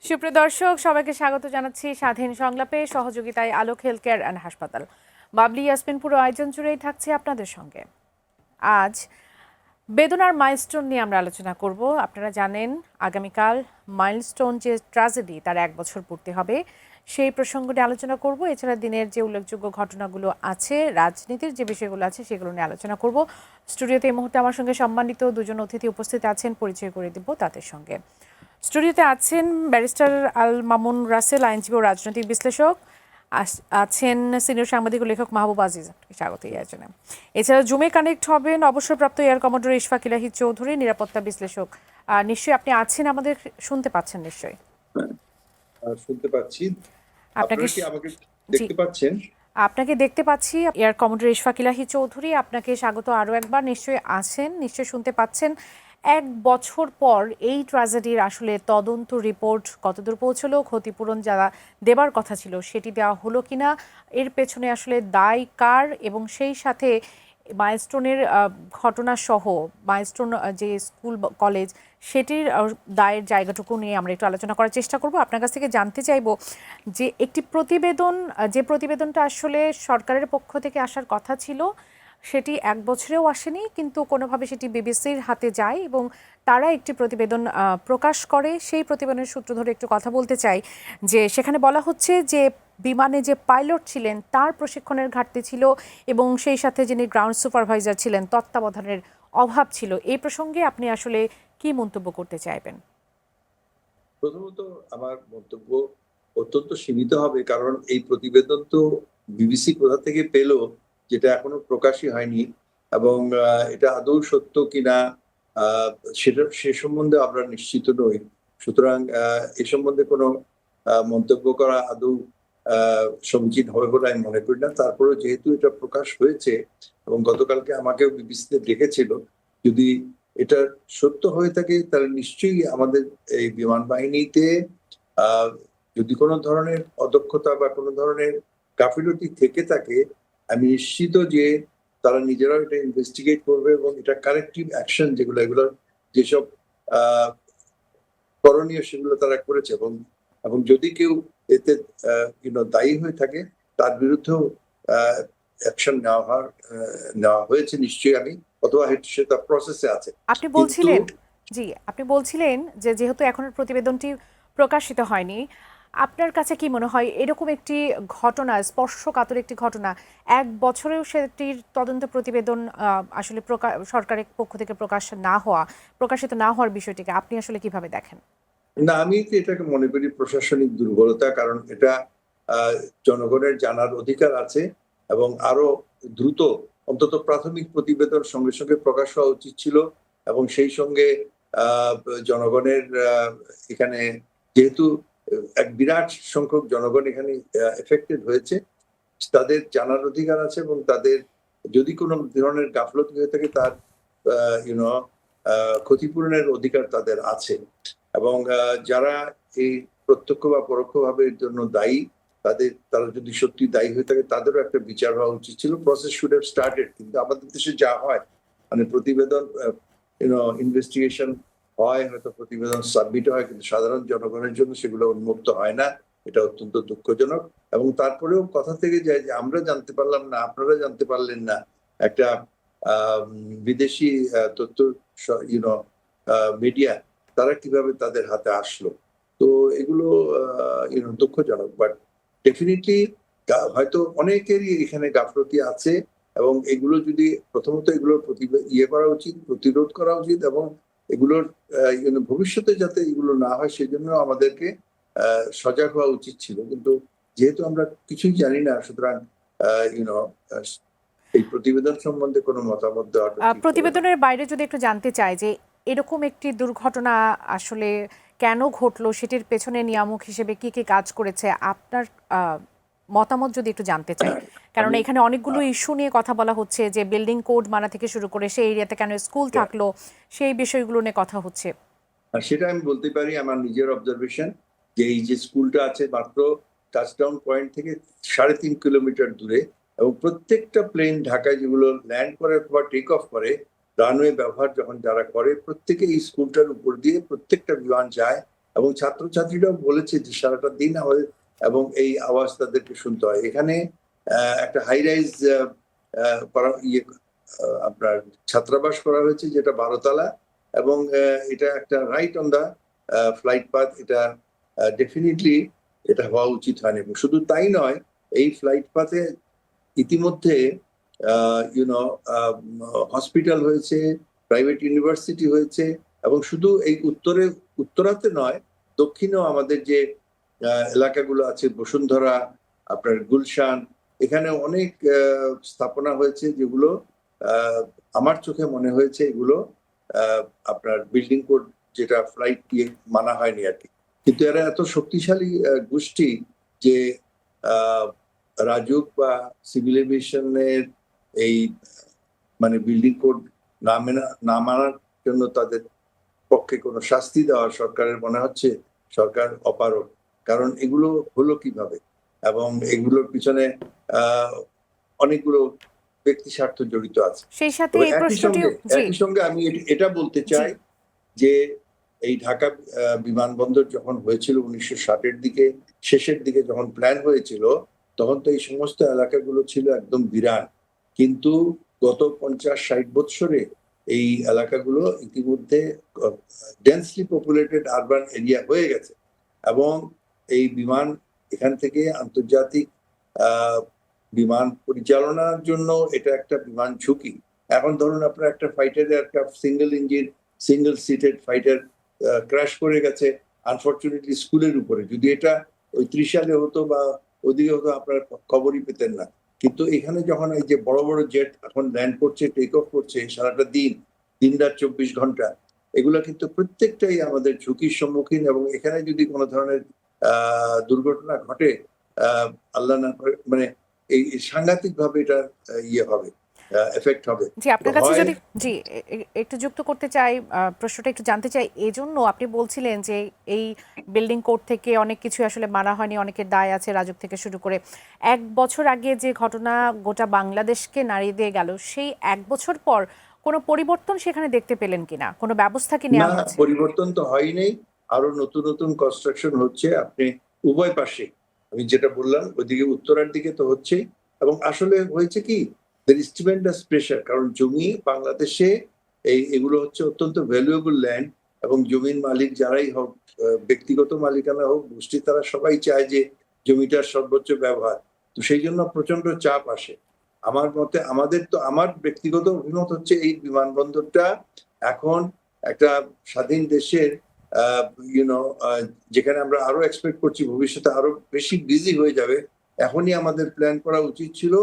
সুপ্রিয় দর্শক, সবাইকে স্বাগত জানাচ্ছি স্বাধীন সংলাপে। সহযোগিতায় আলোক হেলথ কেয়ার অ্যান্ড হাসপাতাল। বাবলি ইয়াসমিন পুরো আয়োজন জুড়েই থাকছে আপনাদের সঙ্গে। আজ বেদনার মাইলস্টোন নিয়ে আমরা আলোচনা করব। আপনারা জানেন আগামীকাল মাইলস্টোন যে ট্র্যাজেডি, তার 1 বছর পূর্তি হবে, সেই প্রসঙ্গ নিয়ে আলোচনা করব। এছাড়া দিনের যে উল্লেখযোগ্য ঘটনাগুলো আছে, রাজনীতির যে বিষয়গুলো আছে, সেগুলো নিয়ে আলোচনা করব। স্টুডিওতে এই মুহূর্তে আমার সঙ্গে সম্মানিত দুজন অতিথি উপস্থিত আছেন, পরিচয় করে দিব তাদের সঙ্গে। স্টুডিওতে আছেন ব্যারিস্টার আল মামুন রাসেল, আইনজীবী ও রাজনৈতিক বিশ্লেষক। আছেন সিনিয়র সাংবাদিক ও লেখক মাহবুব আজিজ, স্বাগত এই আয়োজনে। এছাড়া জুমে কানেক্ট হবেন অবসরপ্রাপ্ত এয়ার কমোডোর ইশফাক ইলাহি চৌধুরী, নিরাপত্তা বিশ্লেষক। নিশ্চয়ই আপনি আছেন, আমাদের শুনতে পাচ্ছেন নিশ্চয়ই? শুনতে পাচ্ছি। আপনাকে আপনারা কি আমাকে দেখতে পাচ্ছেন? আপনাকে দেখতে পাচ্ছি। এয়ার কমোডোর ইশফাক ইলাহি চৌধুরী, আপনাকে স্বাগত আরও একবার। নিশ্চয়ই আছেন, নিশ্চয়ই শুনতে পাচ্ছেন। 1 বছর পর এই ট্র্যাজেডির আসলে তদন্ত রিপোর্ট কতদূর পৌঁছলো, ক্ষতিপূরণ যারা দেবার কথা ছিল সেটি দেওয়া হলো কিনা, এর পেছনে আসলে দায় কার, এবং সেই সাথে মাইলস্টোনের ঘটনা সহ মাইলস্টোন যে স্কুল কলেজ, সেটির দায়ের জায়গাটুকু নিয়ে আমরা একটু আলোচনা করার চেষ্টা করব। আপনার কাছ থেকে জানতে চাইব যে একটি প্রতিবেদন, যে প্রতিবেদনটা আসলে সরকারের পক্ষ থেকে আসার কথা ছিল, সেটি 1 বছরেও আসেনি, কিন্তু কোনোভাবে সেটি বিবিসির হাতে যায় এবং তারা একটি প্রতিবেদন প্রকাশ করে। সেই প্রতিবেদনের সূত্র ধরে একটু কথা বলতে চাই। যে সেখানে বলা হচ্ছে যে বিমানে যে পাইলট ছিলেন তার প্রশিক্ষণের ঘাটতি ছিল, এবং সেই সাথে যিনি গ্রাউন্ড সুপারভাইজার ছিলেন তত্ত্বাবধানের অভাব ছিল। এই প্রসঙ্গে আপনি আসলে কি মন্তব্য করতে চাইবেন? প্রথমত আমার মন্তব্য অত্যন্ত সীমিত হবে, কারণ এই প্রতিবেদন তো বিবিসি কোথা থেকে পেল, যেটা এখনো প্রকাশই হয়নি, এবং এটা আদৌ সত্য কিনা সেটা সে সম্বন্ধে আমরা নিশ্চিত নই। সুতরাং এ সম্বন্ধে কোনো মন্তব্য করা আদৌ সমীচীন হবে বলে আমি মনে করি না। তারপরেও যেহেতু এটা প্রকাশ হয়েছে এবং গতকালকে আমাকেও বিবিসিতে ডেকেছিল, যদি এটা সত্য হয়ে থাকে তাহলে নিশ্চয়ই আমাদের এই বিমান বাহিনীতে যদি কোনো ধরনের অদক্ষতা বা কোনো ধরনের গাফিলতি থেকে থাকে, আমি নিশ্চিত যে তারা নিজেরাও এটা ইনভেস্টিগেট করবে এবং এটা কারেক্টিভ অ্যাকশন যেগুলো, এগুলো যেসব করণীয় সেগুলো তারা করেছে, এবং এবং যদি কেউ এতে দায়ী হয়ে থাকে তার বিরুদ্ধেও অ্যাকশন নেওয়া হয়েছে নিশ্চয়ই, আমি অথবা সেটা প্রসেসে আছে। আপনি বলছিলেন, জি, আপনি বলছিলেন যে যেহেতু এখনো প্রতিবেদনটি প্রকাশিত হয়নি, আপনার কাছে কি মনে হয় এরকম একটি ঘটনা, স্পর্শকাতর একটি ঘটনা, 1 বছরেও সেটির তদন্ত প্রতিবেদন আসলে সরকারের পক্ষ থেকে প্রকাশিত না হওয়ার বিষয়টিকে আপনি আসলে কিভাবে দেখেন? না, আমি তো এটাকে মনে করি প্রশাসনিক দুর্বলতা, কারণ এটা জনগণের জানার অধিকার আছে এবং আরো দ্রুত, অন্তত প্রাথমিক প্রতিবেদন সঙ্গে সঙ্গে প্রকাশ হওয়া উচিত ছিল। এবং সেই সঙ্গে জনগণের এখানে, যেহেতু এক বিরাট সংখ্যক জনগণ এখানে এফেক্টেড হয়েছে, তাদের জানার অধিকার আছে, এবং তাদের যদি কোনো ধরনের গাফলতি হয়ে থাকে তার ইউনো ক্ষতিপূরণের অধিকার তাদের আছে। এবং যারা এই প্রত্যক্ষ বা পরোক্ষভাবে এর জন্য দায়ী, তারা যদি সত্যি দায়ী হয়ে থাকে তাদেরও একটা বিচার হওয়া উচিত ছিল। Process should have started. কিন্তু আমাদের দেশে যা হয়, মানে প্রতিবেদন ইনভেস্টিগেশন হয়, হয়তো প্রতিবেদন সাবমিট হয়, কিন্তু সাধারণ জনগণের জন্য সেগুলো উন্মুক্ত হয় না। এটা অত্যন্ত দুঃখজনক। এবং তারপরেও কথা থেকে যায় যে আমরা জানতে পারলাম না, আপনারা জানতে পারলেন না। একটা বিদেশি তথ্য মিডিয়া, তারা কিভাবে তাদের হাতে আসলো। তো এগুলো দুঃখজনক, বাট ডেফিনেটলি হয়তো অনেকেরই এখানে গাফলতি আছে, এবং এগুলো যদি প্রথমত এগুলোর করা উচিত, প্রতিরোধ করা উচিত, এবং এগুলোর ভবিষ্যতে যাতে এগুলো না হয় সেজন্য আমাদেরকে সজাগ হওয়া উচিত ছিল। কিন্তু যেহেতু আমরা কিছুই জানি না, সুতরাং এই প্রতিবেদন সম্বন্ধে কোনো মতামত দেওয়াটা ঠিক হবে না। প্রতিবেদনের বাইরে যদি একটু জানতে চাই যে এরকম একটি দুর্ঘটনা আসলে কেন ঘটলো, সেটির পেছনে নিয়ামক হিসেবে কি কি কাজ করেছে, আপনার মতামত যদি একটু জানতে চাই। কারণ এখানে অনেকগুলো ইস্যু নিয়ে কথা বলা হচ্ছে, যে বিল্ডিং কোড মানা থেকে শুরু করে সেই এরিয়াতে কেন স্কুল থাকলো, সেই বিষয়গুলো নিয়ে কথা হচ্ছে। সেটা আমি বলতে পারি আমার নিজের অবজারভেশন, যে এই যে স্কুলটা আছে মাত্র টাচডাউন পয়েন্ট থেকে 3.5 কিলোমিটার দূরে, এবং প্রত্যেকটা প্লেন ঢাকায় যেগুলো ল্যান্ড করে বা টেক অফ করে, রানওয়ে ব্যবহার যখন যারা করে, প্রত্যেকে এই স্কুলটার উপর দিয়ে প্রত্যেকটা বিমান যায়, এবং ছাত্রছাত্রীরাও বলেছে যে সারাটা দিন আমাদের এবং এই আওয়াজ তাদেরকে শুনতে হয়। এখানে একটা হাই রাইজ আপনার ছাত্রাবাস করা হয়েছে যেটা 12 তলা, এবং এটা একটা right on the flight path. এটা ডেফিনেটলি এটা হওয়া উচিত হয়নি। এবং শুধু তাই নয়, এই ফ্লাইট পাথে ইতিমধ্যে ইউনো হসপিটাল হয়েছে, প্রাইভেট ইউনিভার্সিটি হয়েছে, এবং শুধু এই উত্তরাতে নয়, দক্ষিণেও আমাদের যে এলাকাগুলো আছে, বসুন্ধরা, আপনার গুলশান, এখানে অনেক স্থাপনা হয়েছে যেগুলো আমার চোখে মনে হয়েছে এগুলো আপনার বিল্ডিং কোড যেটা ফ্লাইট দিয়ে মানা হয়নি আর কি। কিন্তু এরা এত শক্তিশালী গোষ্ঠী যে রাজুক বা সিভিল এভিয়েশনের এই মানে বিল্ডিং কোড না মানার জন্য তাদের পক্ষে কোনো শাস্তি দেওয়া সরকারের মনে হচ্ছে সরকার অপারগ। কারণ এগুলো হলো কিভাবে, এবং এগুলোর পিছনে অনেকগুলো ব্যক্তি স্বার্থ জড়িত আছে। সেই সাথে এই প্রশ্নটিও একই সঙ্গে আমি এটা বলতে চাই যে এই ঢাকা বিমানবন্দর যখন হয়েছিল 1960-এর দিকে, শেষের দিকে যখন প্ল্যান হয়েছিল, তখন তো এই সমস্ত এলাকাগুলো ছিল একদম বিরান। কিন্তু গত 50-60 বছরে এই এলাকাগুলো ইতিমধ্যে ডেন্সলি পপুলেটেড আরবান এরিয়া হয়ে গেছে, এবং এই বিমান এখান থেকে আন্তর্জাতিক বিমান পরিচালনার জন্য এটা একটা বিমান ঝুঁকি। এখন ধরুন আপনার একটা fighter aircraft, single engine single seated fighter crash করে গেছে আনফরচুনেটলি স্কুলের উপরে। যদি এটা ওই 30 সালে হতো বা ওদিকে হতো, আপনার খবরই পেতেন না। কিন্তু এখানে যখন এই যে বড় বড় জেট এখন ল্যান্ড করছে, টেক অফ করছে সারাটা দিন রাত 24 ঘন্টা, এগুলো কিন্তু প্রত্যেকটাই আমাদের ঝুঁকির সম্মুখীন। এবং এখানে যদি কোনো ধরনের দুর্ঘটনা ঘটে, আল্লাহ না করে, মানে এই সাংঘাতিক ভাবে এটা ইয়ে হবে, এফেক্ট হবে। জি, আপনার কাছে যদি একটু যুক্ত করতে চাই, প্রশ্নটা একটু জানতে চাই। এজন্য আপনি বলছিলেন যে এই বিল্ডিং কোড থেকে অনেক কিছু আসলে মানা হয়নি, অনেকের দায় আছে, রাজুক থেকে শুরু করে। 1 বছর আগে যে ঘটনা গোটা বাংলাদেশকে নাড়িয়ে দিয়ে গেল, সেই 1 বছর পর কোনো পরিবর্তন সেখানে দেখতে পেলেন কিনা? কোনো ব্যবস্থা কি নেওয়া হয়েছে? পরিবর্তন তো হয়নি, আরো নতুন নতুন কনস্ট্রাকশন হচ্ছে। আপনি উভয় পাশে, আমি যেটা বললাম ওইদিকে উত্তরার দিকে তো হচ্ছে। এবং আসলে হয়েছে কি, ট্রিমেন্ডাস প্রেশার, কারণ জমি বাংলাদেশে এগুলো হচ্ছে অত্যন্ত ভ্যালুয়েবল ল্যান্ড, এবং জমির মালিক যারাই হোক, ব্যক্তিগত মালিকানা হোক, গোষ্ঠী, তারা সবাই চায় যে জমিটার সর্বোচ্চ ব্যবহার। তো সেই জন্য প্রচন্ড চাপ আসে। আমার মতে, আমার ব্যক্তিগত অভিমত হচ্ছে এই বিমানবন্দরটা এখন একটা স্বাধীন দেশের যেখানে আমরা আরো এক্সপেক্ট করছি ভবিষ্যতে আরো বেশি বিজি হয়ে যাবে, এখনই আমাদের প্ল্যান করা উচিত ছিল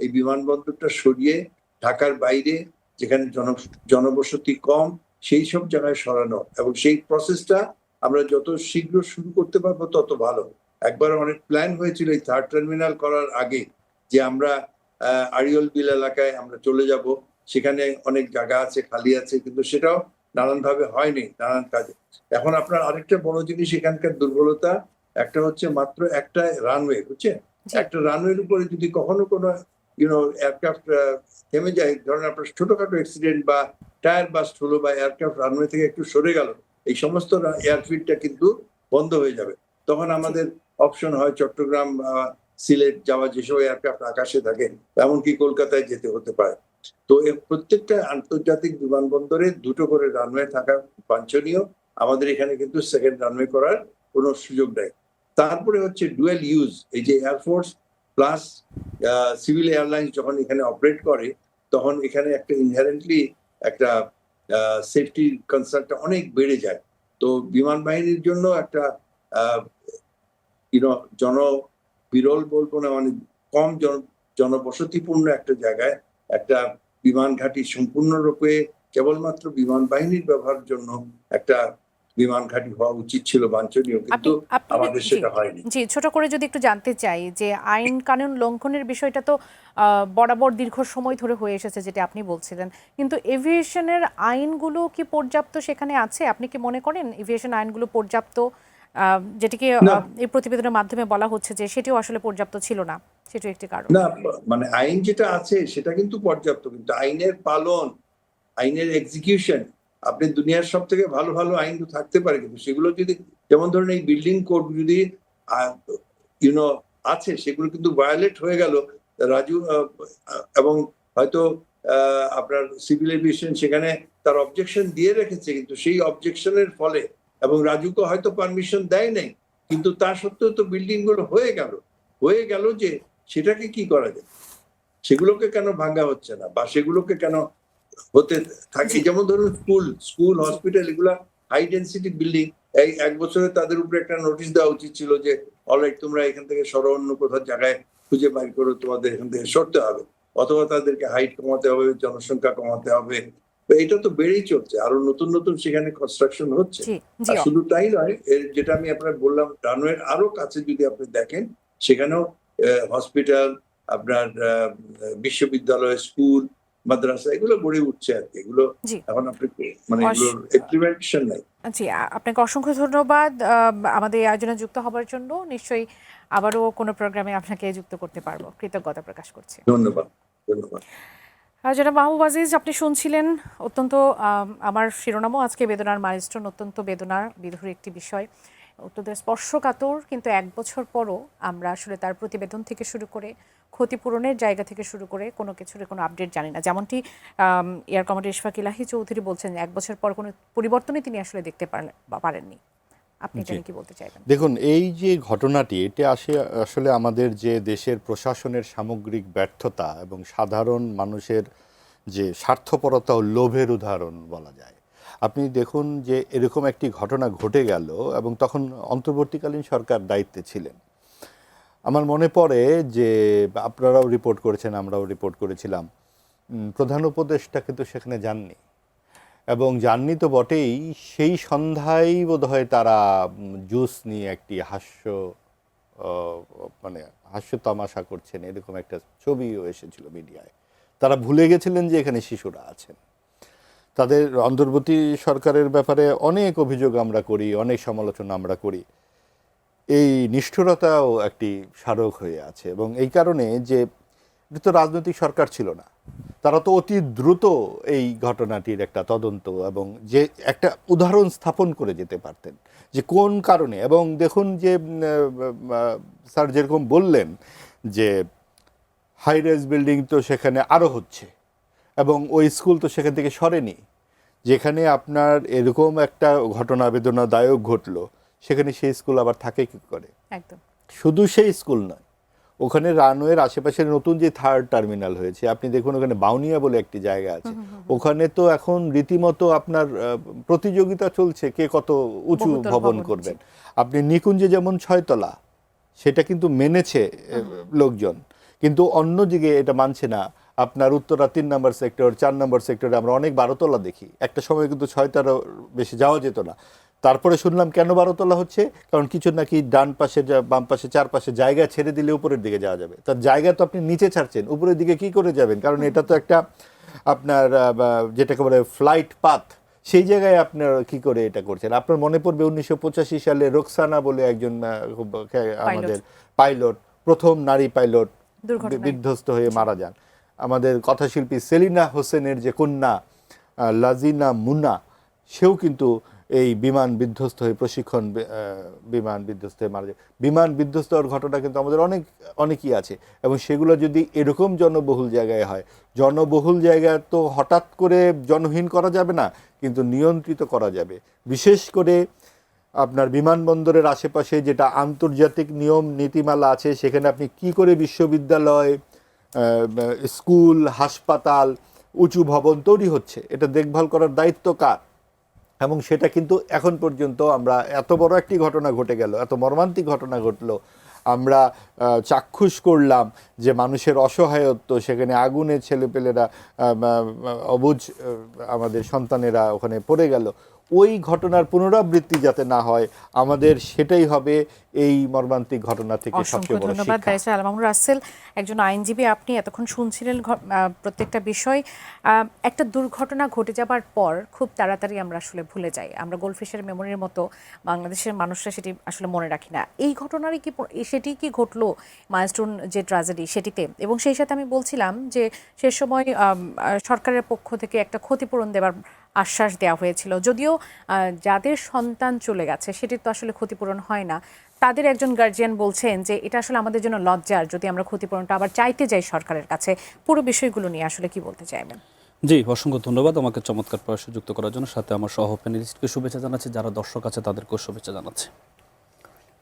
এই বিমানবন্দরটা সরিয়ে ঢাকার বাইরে, যেখানে জনবসতি কম, সেই সব জায়গায় সরানো। এবং সেই প্রসেসটা আমরা যত শীঘ্র শুরু করতে পারবো তত ভালো। একবার অনেক প্ল্যান হয়েছিল এই 3rd টার্মিনাল করার আগে, যে আমরা আড়িয়ল বিল এলাকায় আমরা চলে যাব, সেখানে অনেক জায়গা আছে, খালি আছে, কিন্তু সেটাও নানান ভাবে হয়নি, নানান কাজে। এখন আপনার আরেকটা বড় জিনিস এখানকার দুর্বলতা, একটা হচ্ছে মাত্র একটা রানওয়ে, বুঝছেন? একটা রানওয়ের উপরে যদি কখনো কোনো এয়ারক্রাফট থেমে যায়, ধরেন আপনার ছোটখাটো অ্যাক্সিডেন্ট বা টায়ার বাস্ট হলো, বা এয়ারক্রাফট রানওয়ে থেকে একটু সরে গেল, এই সমস্ত এয়ারফিল্ডটা কিন্তু বন্ধ হয়ে যাবে। তখন আমাদের অপশন হয় চট্টগ্রাম, সিলেট যাওয়া, যেসব এয়ারক্রাফট আকাশে থাকে, এমনকি কলকাতায় যেতে হতে পারে। তো প্রত্যেকটা আন্তর্জাতিক বিমানবন্দরে 2টো করে রানওয়ে থাকা বাঞ্ছনীয়। আমাদের এখানে কিন্তু সেকেন্ড রানওয়ে করার কোনো সুযোগ নেই। তারপরে হচ্ছে ডুয়েল ইউজ, এই যে এয়ারফোর্স প্লাস সিভিল এয়ারলাইন্স যখন এখানে অপারেট করে, তখন এখানে একটা ইনহেরেন্টলি একটা সেফটি কনসার্নটা অনেক বেড়ে যায়। তো বিমান বাহিনীর জন্য একটা জনবিরল বলবো না, মানে কম জনবসতিপূর্ণ একটা জায়গায় একটা বিমান ঘাঁটি সম্পূর্ণরূপে কেবলমাত্র বিমান বাহিনীর ব্যবহারের জন্য একটা বিমান ঘাঁটি হওয়া উচিত ছিল, বাঞ্ছনীয়, কিন্তু আমাদের সেটা হয়নি। জি, ছোট করে যদি একটু জানতে চাই যে আইন কানুন লঙ্ঘনের বিষয়টা তো বরাবর দীর্ঘ সময় ধরে হয়ে এসেছে, যেটা আপনি বলছিলেন, কিন্তু এভিয়েশনের আইনগুলো কি পর্যাপ্ত সেখানে আছে? আপনি কি মনে করেন এভিয়েশন আইনগুলো পর্যাপ্ত? যেটিকে এই প্রতিবেদনের মাধ্যমে বলা হচ্ছে যে সেটিও আসলে পর্যাপ্ত ছিল না, সেটিও একটি কারণ। না, মানে আইন যেটা আছে সেটা কিন্তু পর্যাপ্ত, কিন্তু আইনের পালন, আইনের এক্সিকিউশন, আপনি দুনিয়ার সব থেকে ভালো ভালো আইন তো থাকতে পারে, কিন্তু সেগুলো যদি, যেমন ধরেন এই বিল্ডিং কোড যদি ইউনো আছে, সেগুলো কিন্তু ভায়োলেট হয়ে গেল, রাজু এবং হয়তো আপনার সিভিল এভিয়েশন সেখানে তার অবজেকশন দিয়ে রেখেছে, কিন্তু সেই অবজেকশনের ফলে, এবং রাজুকে হয়তো পারমিশন দেয় নাই, কিন্তু তা সত্ত্বেও তো বিল্ডিং গুলো হয়ে গেল যে সেটাকে কি করা যায়, সেগুলোকে কেন ভাঙা হচ্ছে না, বা সেগুলোকে কেন হতে থাকে? যেমন ধরুন স্কুল হসপিটাল, এগুলা হাই ডেন্সিটি বিল্ডিং, এই 1 বছরে তাদের উপরে একটা নোটিশ দেওয়া উচিত ছিল যে অলরাইট তোমরা এখান থেকে সরো, অন্য কোথাও জায়গায় খুঁজে বাইর করো, তোমাদের এখান থেকে সরতে হবে, অথবা তাদেরকে হাইট কমাতে হবে, জনসংখ্যা কমাতে হবে। এটা তো বেড়েই চলছে, আরো নতুন নতুন সেখানে কনস্ট্রাকশন হচ্ছে। আর শুধু তাই নয়, যেটা আমি আপনার বললাম, রানওয়ের আরো কাছে যদি আপনি দেখেন, সেখানেও হসপিটাল, আপনার বিশ্ববিদ্যালয়, স্কুল, মাদ্রাসা, এগুলো গড়ে উঠছে আর কি। এগুলো এখন আপনি মানে এগুলোর ইমপ্লিমেন্টেশন নাই। জি, আপনাকে অসংখ্য ধন্যবাদ আমাদের এই আয়োজনে যুক্ত হবার জন্য। নিশ্চয়ই আবারও কোনো প্রোগ্রামে আপনাকে যুক্ত করতে পারবো। কৃতজ্ঞতা প্রকাশ করছি। ধন্যবাদ। জনাব মাহবুব আজিজ, আপনি শুনছিলেন অত্যন্ত আমার শিরোনামও আজকে বেদনার মাইলস্টোন, অত্যন্ত বেদনার বিধুর একটি বিষয়, অত্যন্ত স্পর্শকাতর। কিন্তু 1 বছর পরও আমরা আসলে তার প্রতিবেদন থেকে শুরু করে ক্ষতিপূরণের জায়গা থেকে শুরু করে কোনো কিছুর কোনো আপডেট জানি না। যেমনটি এয়ার কমান্ডার ইশফাক ইলাহি চৌধুরী বলছেন, 1 বছর পর কোনো পরিবর্তনই তিনি আসলে দেখতে পারেননি। আপনি এটা কি বলতে চাইবেন? দেখুন, এই যে ঘটনাটি, এটা আসলে আমাদের যে দেশের প্রশাসনের সামগ্রিক ব্যর্থতা এবং সাধারণ মানুষের যে স্বার্থপরতা ও লোভের উদাহরণ বলা যায়। আপনি দেখুন যে এরকম একটি ঘটনা ঘটে গেল, এবং তখন অন্তর্বর্তীকালীন সরকার দায়িত্বে ছিলেন। আমার মনে পড়ে যে আপনারাও রিপোর্ট করেছেন, আমরাও রিপোর্ট করেছিলাম, প্রধান উপদেষ্টা কিন্তু সেখানে যাননি, এবং জাননি তো বটেই, সেই সন্ধ্যায় বোধহয় তারা জুস নিয়ে একটি হাস্য তামাশা করছেন, এরকম একটা ছবিও এসেছিল মিডিয়ায়। তারা ভুলে গেছিলেন যে এখানে শিশুরা আছেন। তাদের অন্তর্বর্তী সরকারের ব্যাপারে অনেক অভিযোগ আমরা করি, অনেক সমালোচনা আমরা করি। এই নিষ্ঠুরতাও একটি স্মারক হয়ে আছে, এবং এই কারণে যে এটা তো রাজনৈতিক সরকার ছিল না, তারা তো অতি দ্রুত এই ঘটনাটির একটা তদন্ত এবং যে একটা উদাহরণ স্থাপন করে যেতে পারতেন যে কোন কারণে। এবং দেখুন যে স্যার যেরকম বললেন যে হাই রাইজ বিল্ডিং তো সেখানে আরও হচ্ছে, এবং ওই স্কুল তো সেখান থেকে সরেনি। যেখানে আপনার এরকম একটা ঘটনা বেদনাদায়ক ঘটলো, সেখানে সেই স্কুল আবার থাকে কি করে? একদম। শুধু সেই স্কুল নয়, ওখানে রানওয়ের আশেপাশের নতুন যে 3rd টার্মিনাল হয়েছে, আপনি দেখুন ওখানে বাউনিয়া বলে একটি জায়গা আছে, ওখানে তো এখন রীতিমতো আপনার প্রতিযোগিতা চলছে কে কত উঁচু ভবন করবেন। আপনি নিকুঞ্জে যেমন 6 তলা, সেটা কিন্তু মেনেছে লোকজন, কিন্তু অন্যদিকে এটা মানছে না। আপনার উত্তরা 3 নম্বর সেক্টর, 4 নম্বর সেক্টরে আমরা অনেক 12 তলা দেখি, একটা সময় কিন্তু 6টারও বেশি যাওয়া যেত না। তারপরে শুনলাম কেন 12 তলা হচ্ছে, কারণ কিছু নাকি ডান পাশে বাম পাশে চারপাশে জায়গা ছেড়ে দিলে উপরের দিকে যাওয়া যাবে। তার জায়গা তো আপনি নিচে ছাড়ছেন, উপরের দিকে কি করে যাবেন? কারণ এটা তো একটা আপনার যেটাকে বলে ফ্লাইট পাথ, সেই জায়গায় আপনার কি করে এটা করছেন? আপনার মনে পড়বে 1985 সালে রোকসানা বলে একজন আমাদের পাইলট, প্রথম নারী পাইলট, বিধ্বস্ত হয়ে মারা যান। আমাদের কথাশিল্পী সেলিনা হোসেনের যে কন্যা লাজিনা মুন্না, সেও কিন্তু এই বিমান বিধ্বস্ত হয়ে বিমান বিধ্বস্ত হয়ে মারা যায়। বিমান বিধ্বস্ত হওয়ার ঘটনা কিন্তু আমাদের অনেকই আছে, এবং সেগুলো যদি এরকম জনবহুল জায়গায় হয়, জনবহুল জায়গায় তো হঠাৎ করে জনহীন করা যাবে না, কিন্তু নিয়ন্ত্রিত করা যাবে। বিশেষ করে আপনার বিমানবন্দরের আশেপাশে যেটা আন্তর্জাতিক নিয়ম নীতিমালা আছে, সেখানে আপনি কি করে বিশ্ববিদ্যালয়, স্কুল, হাসপাতাল, উঁচু ভবন তৈরি হচ্ছে, এটা দেখভাল করার দায়িত্ব কার? এবং সেটা কিন্তু এখন পর্যন্ত আমরা, এত বড় একটি ঘটনা ঘটে গেল, এত মর্মান্তিক ঘটনা ঘটলো, আমরা চাক্ষুষ করলাম যে মানুষের অসহায়ত্ব, সেখানে আগুনে ছেলেপেলেরা, অবুঝ আমাদের সন্তানেরা ওখানে পড়ে গেল। ওই ঘটনার পুনরাবৃত্তি যাতে না হয়, আমাদের সেটাই হবে এই মর্মান্তিক ঘটনা থেকে সবচেয়ে বড় শিক্ষা। ধন্যবাদ ব্যারিস্টার আল মামুনুর রাসেল, একজন আইনজীবী। আপনি এতক্ষণ শুনছিলেন প্রত্যেকটা বিষয়। একটা দুর্ঘটনা ঘটে যাবার পর খুব তাড়াতাড়ি আমরা আসলে ভুলে যাই, আমরা গোল্ডফিশের মেমোরির মতো বাংলাদেশের মানুষরা সেটি আসলে মনে রাখি না। এই ঘটনারই কি সেটি কি ঘটলো, মাইলস্টোন যে ট্র্যাজেডি সেটিতে? এবং সেই সাথে আমি বলছিলাম যে সে সময় সরকারের পক্ষ থেকে একটা ক্ষতিপূরণ দেবার আশ্বাস দেওয়া হয়েছিল। যদিও যাদের সন্তান চলে গেছে সেটির তো আসলে ক্ষতিপূরণ হয় না, তাদের একজন গার্জিয়ান বলছেন যে এটা আসলে আমাদের জন্য লজ্জার যদি আমরা ক্ষতিপূরণটা আবার চাইতে যাই সরকারের কাছে। পুরো বিষয়গুলো নিয়ে আসলে কি বলতে চাইবেন? জি, অসংখ্য ধন্যবাদ আমাকে চমৎকার প্রয়াসে যুক্ত করার জন্য। সাথে আমার সহ প্যানেলিস্টকে শুভেচ্ছা জানাচ্ছি, যারা দর্শক আছে তাদেরকেও শুভেচ্ছা জানাচ্ছি।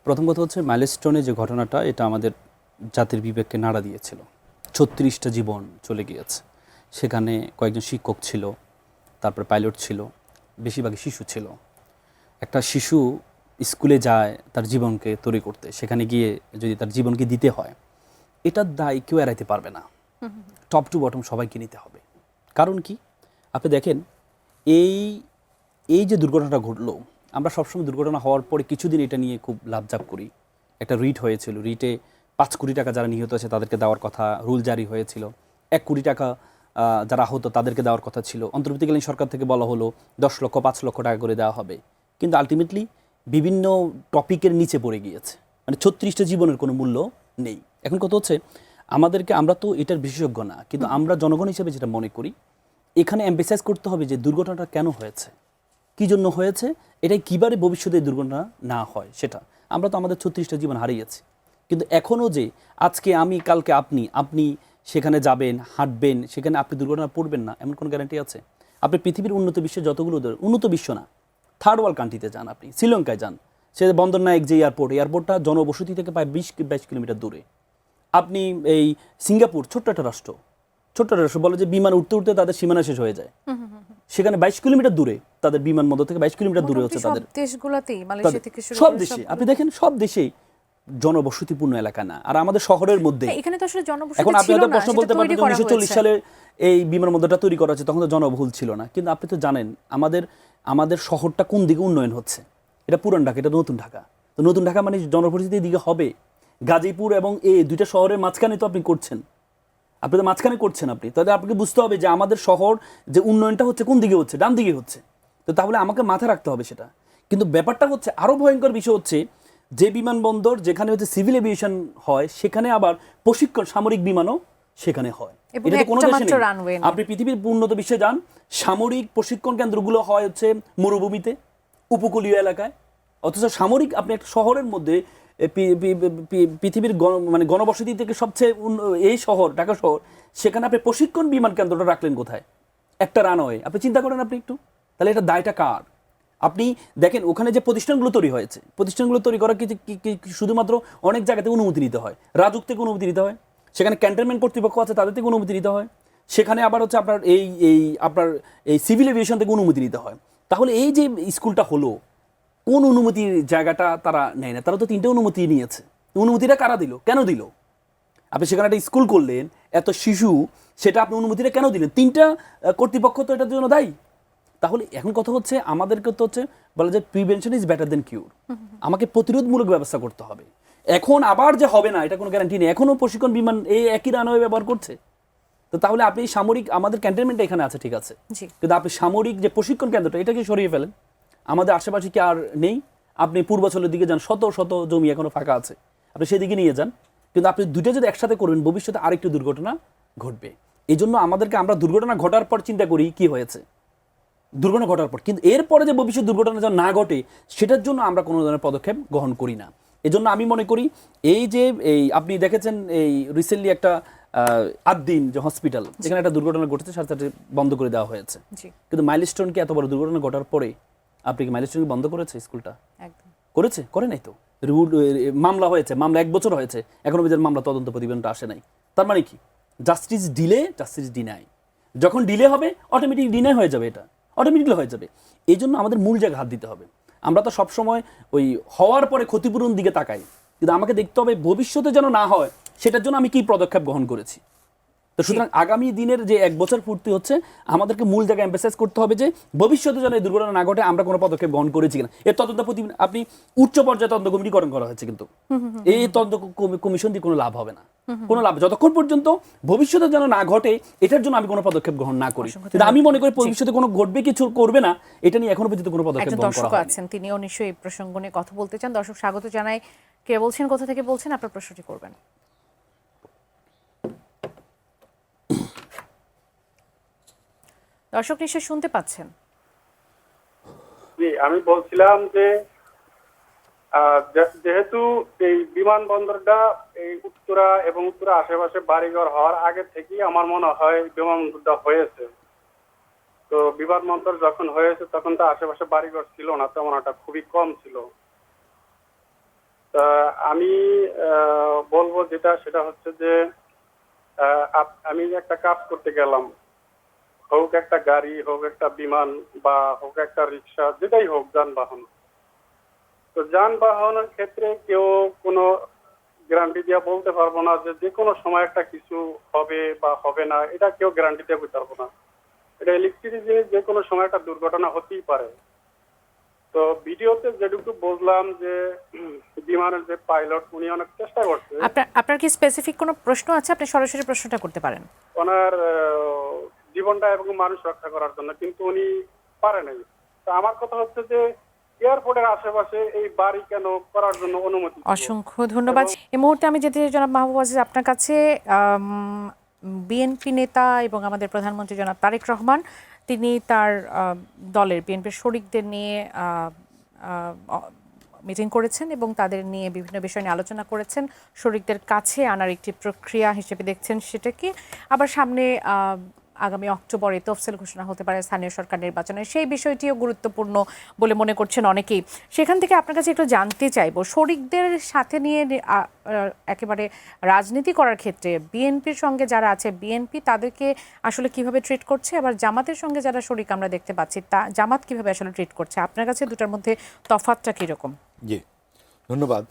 প্রথম কথা হচ্ছে, মাইলস্টোনে যে ঘটনাটা, এটা আমাদের জাতির বিবেককে নাড়া দিয়েছিল। 36টা জীবন চলে গিয়েছে। সেখানে কয়েকজন শিক্ষক ছিল, তারপরে পাইলট ছিল, বেশিরভাগই শিশু ছিল। একটা শিশু স্কুলে যায় তার জীবনকে তৈরি করতে, সেখানে গিয়ে যদি তার জীবনকে দিতে হয়, এটার দায় কেউ এড়াইতে পারবে না। টপ টু বটম সবাইকে নিতে হবে। কারণ কি, আপনি দেখেন, এই যে দুর্ঘটনাটা ঘটলো, আমরা সবসময় দুর্ঘটনা হওয়ার পরে কিছুদিন এটা নিয়ে খুব লাভজাপ করি। একটা রিট হয়েছিল, রিটে 5 কোটি টাকা যারা নিহত আছে তাদেরকে দেওয়ার কথা, রুল জারি হয়েছিল। 1 কোটি টাকা যারা আহত তাদেরকে দেওয়ার কথা ছিল। অন্তর্বর্তীকালীন সরকার থেকে বলা হলো 10 লক্ষ 5 লক্ষ টাকা করে দেওয়া হবে, কিন্তু আলটিমেটলি বিভিন্ন টপিকের নিচে পড়ে গিয়েছে। মানে 36টা জীবনের কোনো মূল্য নেই। এখন কথা হচ্ছে, আমরা তো এটার বিশেষজ্ঞ না, কিন্তু আমরা জনগণ হিসেবে যেটা মনে করি, এখানে এমফেসাইজ করতে হবে যে দুর্ঘটনাটা কেন হয়েছে, কী জন্য হয়েছে, এটাই কীভাবে ভবিষ্যতে দুর্ঘটনা না হয় সেটা। আমরা তো আমাদের 36টা জীবন হারিয়েছি, কিন্তু এখনও যে আজকে আমি কালকে আপনি সেখানে যাবেন, হাঁটবেন, সেখানে আপনি দুর্ঘটনা পড়বেন না, এমন কোনো গ্যারান্টি আছে? আপনি পৃথিবীর উন্নত বিশ্বে যতগুলো উন্নত বিশ্ব না, থার্ড ওয়ার্ল্ড কান্ট্রিতে যান, আপনি শ্রীলঙ্কায় যান, সে বন্দরনায়ক যে এয়ারপোর্টটা জনবসতি থেকে প্রায় 20-22 কিলোমিটার দূরে। আপনি এই সিঙ্গাপুর, ছোট্ট একটা রাষ্ট্র বলে যে বিমান উঠতে উঠতে তাদের সীমানা শেষ হয়ে যায়, সেখানে 22 কিলোমিটার দূরে তাদের বিমান বন্দর থেকে 22 কিলোমিটার দূরে হচ্ছে তাদের দেশগুলোতেই, মালয়েশিয়া থেকে শুরু সব করে দেশে। আপনি দেখেন সব দেশেই জনবসতিপূর্ণ এলাকা না, আর আমাদের শহরের মধ্যে এখানে তো আসলে জনবসতি এখন আপনি ছিল হয়তো না, প্রশ্ন সেটা বলতে পারেন তৈরি যে করা 1940 হয়েছে। সালে এই বিমানবন্দরটা তৈরি করা হচ্ছে, তখন তো জনবহুল ছিল না। কিন্তু আপনি তো জানেন আমাদের শহরটা কোন দিকে উন্নয়ন হচ্ছে। এটা পুরান ঢাকা, এটা নতুন ঢাকা। তো নতুন ঢাকা মানে জনবসতির দিকে হবে। গাজীপুর এবং এই দুইটা শহরের মাঝখানে তো আপনি করছেন, আপনি তো মাঝখানে করছেন। তাহলে আপনাকে বুঝতে হবে যে আমাদের শহর যে উন্নয়নটা হচ্ছে কোন দিকে হচ্ছে, ডান দিকে হচ্ছে। তো তাহলে আমাকে মাথায় রাখতে হবে সেটা। কিন্তু ব্যাপারটা হচ্ছে আরও ভয়ঙ্কর বিষয় হচ্ছে, যে বিমানবন্দর যেখানে হচ্ছে সিভিল এভিয়েশন হয়, সেখানে আবার প্রশিক্ষণ সামরিক বিমানও সেখানে হয়। এটা তো কোনো দেশে নেই। আপনি পৃথিবীর উন্নত বিশ্বে যান, সামরিক প্রশিক্ষণ কেন্দ্রগুলো হয় হচ্ছে মরুভূমিতে, উপকূলীয় এলাকায়। অথচ সামরিক আপনি একটা শহরের মধ্যে, পৃথিবীর মানে গণবসতি থেকে সবচেয়ে এই শহর, ঢাকা শহর, সেখানে আপনি প্রশিক্ষণ বিমান কেন্দ্রটা রাখলেন কোথায়? একটা রানওয়ে। আপনি চিন্তা করেন আপনি একটু, তাহলে এটা দায়টা কার? আপনি দেখেন ওখানে যে প্রতিষ্ঠানগুলো তৈরি হয়েছে, প্রতিষ্ঠানগুলো তৈরি করা শুধুমাত্র অনেক জায়গাতে অনুমতি নিতে হয়, রাজুক থেকে অনুমতি নিতে হয়, সেখানে ক্যান্টনমেন্ট কর্তৃপক্ষ আছে তাদের থেকে অনুমতি নিতে হয়, সেখানে আবার হচ্ছে আপনার এই সিভিল এভিয়েশন থেকে অনুমতি নিতে হয়। তাহলে এই যে স্কুলটা হলো, কোন অনুমতির জায়গাটা তারা নেয় না? তারা তো 3টে অনুমতি নিয়েছে। অনুমতিটা কারা দিল, কেন দিল? আপনি সেখানে একটা স্কুল করলেন, এত শিশু, সেটা আপনি অনুমতিটা কেন দিলেন? 3টা কর্তৃপক্ষ তো এটার জন্য দায়ী। তাহলে এখন কথা হচ্ছে, আমাদেরকে তো হচ্ছে বলা যায় প্রিভেনশন ইজ বেটার দেন কিউর। আমাকে প্রতিরোধমূলক ব্যবস্থা করতে হবে। এখন আবার যে হবে না এটা কোনো গ্যারান্টি নেই। এখনও প্রশিক্ষণ বিমান এই একই রানওয়ে ব্যবহার করছে। তো তাহলে আপনি সামরিক, আমাদের ক্যান্টনমেন্টটা এখানে আছে ঠিক আছে, কিন্তু আপনি সামরিক যে প্রশিক্ষণ কেন্দ্রটা এটাকে সরিয়ে ফেলেন। আমাদের আশেপাশে কি আর নেই? আপনি পূর্বাঞ্চলের দিকে যান, শত শত জমি এখনো ফাঁকা আছে, আপনি সেদিকে নিয়ে যান। কিন্তু আপনি দুটো যদি একসাথে করবেন, ভবিষ্যতে আরেকটু দুর্ঘটনা ঘটবে। এই জন্য আমরা দুর্ঘটনা ঘটার পর চিন্তা করি কি হয়েছে, দুর্ঘটনা ঘটার পর, কিন্তু এরপরে যে ভবিষ্যৎ দুর্ঘটনা যেন না ঘটে সেটার জন্য আমরা কোনো ধরনের পদক্ষেপ গ্রহণ করি না। এজন্য আমি মনে করি আপনি দেখেছেন এই রিসেন্টলি একটা আদ্দিন যে হসপিটাল, যেখানে একটা দুর্ঘটনা ঘটেছে, সাথে বন্ধ করে দেওয়া হয়েছে। কিন্তু মাইলস্টোনকে এত বড় দুর্ঘটনা ঘটার পরে আপনি কি মাইলস্টোনকে বন্ধ করেছে স্কুলটা? করেছে? করে নাই তো। মামলা হয়েছে, মামলা 1 বছর হয়েছে, এখনো পর্যন্ত মামলা তদন্ত প্রতিবেদনটা আসে নাই। তার মানে কি? Justice delay, justice deny. যখন ডিলে হবে অটোমেটিক ডিনাই হয়ে যাবে, এটা অটোমেটিকলি হয়ে যাবে। এই জন্য আমাদের মূল জায়গায় হাত দিতে হবে। আমরা তো সবসময় ওই হওয়ার পরে ক্ষতিপূরণ দিকে তাকাই, কিন্তু আমাকে দেখতে হবে ভবিষ্যতে যেন না হয় সেটার জন্য আমি কি পদক্ষেপ গ্রহণ করেছি। তো সুতরাং আগামী দিনের যে 1 বছর পূর্তি হচ্ছে, আমাদেরকে মূল জায়গায় এমফাসাইজ করতে হবে যে ভবিষ্যতে যেন এই দুর্ঘটনা না ঘটে আমরা কোনো পদক্ষেপ গ্রহণ করেছি কিনা। এর তদন্ত আপনি উচ্চ পর্যায়ে তদন্ত কমিটি গঠন করা হয়েছে, কিন্তু এই তদন্ত কমিশন দিয়ে কোনো লাভ হবে না, কোনো লাভ, যতক্ষণ পর্যন্ত ভবিষ্যতে যেন না ঘটে এটার জন্য আমি কোনো পদক্ষেপ গ্রহণ না করি। কিন্তু আমি মনে করি ভবিষ্যতে কোনো ঘটবে কিছু করবে না, এটা নিয়ে এখনো পর্যন্ত কোনো পদক্ষেপ গ্রহণ করা হয়নি। আছেন, তিনিও নিশ্চয়ই এই প্রসঙ্গ নিয়ে কথা বলতে চান। দর্শক স্বাগত জানাই। কে বলছেন, কোথা থেকে বলছেন, আপনার প্রশ্নটি করবেন। দর্শক নিশ্চয় শুনতে পাচ্ছেন। জি, আমি বলছিলাম যে যেহেতু এই বিমানবন্দরটা এই উত্তরা এবং উত্তরা আশেপাশে বাড়িঘর হওয়ার আগে থেকেই আমার মনে হয় বিমানবন্দরটা হয়েছে। তো বিমানবন্দর যখন হয়েছে তখন তো আশেপাশে বাড়িঘর ছিল না, তেমন একটা খুবই কম ছিল। তা আমি বলবো যেটা সেটা হচ্ছে যে আমি একটা কাজ করতে গেলাম, হোক একটা গাড়ি, হোক একটা বিমান, বা হোক একটা রিক্সা, যেটাই হোক যানবাহন। তো যানবাহনের ক্ষেত্রে কেউ কোনো গ্যারান্টি দিয়ে বলতে পারবো না যে যে কোনো সময় একটা কিছু হবে বা হবে না, এটা কেউ গ্যারান্টি দিয়ে বলতে পারবো না। এটা ইলেকট্রিক জিনিস, যে কোনো সময় একটা দুর্ঘটনা হতেই পারে। তো ভিডিওতে যেটুকু বুঝলাম যে বিমানের যে পাইলট উনি অনেক চেষ্টা করছে, আপনার কি স্পেসিফিক কোনো প্রশ্ন আছে? আপনি সরাসরি প্রশ্নটা করতে পারেন। ওনার জীবনটা এবং মানুষ রক্ষা করার জন্য, কিন্তু উনি পারে নাই। তো আমার কথা হচ্ছে যে এয়ারপোর্টের আশেপাশে এই বাড়ি কেন করার জন্য অনুমতি দিল? অসংখ্য ধন্যবাদ। এই মুহূর্তে আমি যেতে চাই জনাব মাহবুব আজিজ আপনার কাছে। বিএনপি নেতা এবং আমাদের প্রধানমন্ত্রী জনাব তারেক রহমান, তিনি তার দলের বিএনপির শরিকদের নিয়ে মিটিং করেছেন এবং তাদের নিয়ে বিভিন্ন বিষয় নিয়ে আলোচনা করেছেন। শরিকদের কাছে আনার একটি প্রক্রিয়া হিসেবে দেখছেন সেটাকে। আবার সামনে আগামী অক্টোবরে তফসিল ঘোষণা হতে পারে স্থানীয় সরকার নির্বাচনে, সেই বিষয়টিও গুরুত্বপূর্ণ বলে মনে করছেন অনেকেই। সেখান থেকে আপনার কাছে একটু জানতে চাইব, শরিকদের সাথে নিয়ে একেবারে রাজনীতি করার ক্ষেত্রে বিএনপির সঙ্গে যারা আছে, বিএনপি তাদেরকে আসলে কিভাবে ট্রিট করছে, আবার জামাতের সঙ্গে যারা শরিক আমরা দেখতে পাচ্ছি তা জামাত কিভাবে আসলে ট্রিট করছে, আপনার কাছে দুটার মধ্যে তফাৎটা কীরকম? জি, ধন্যবাদ।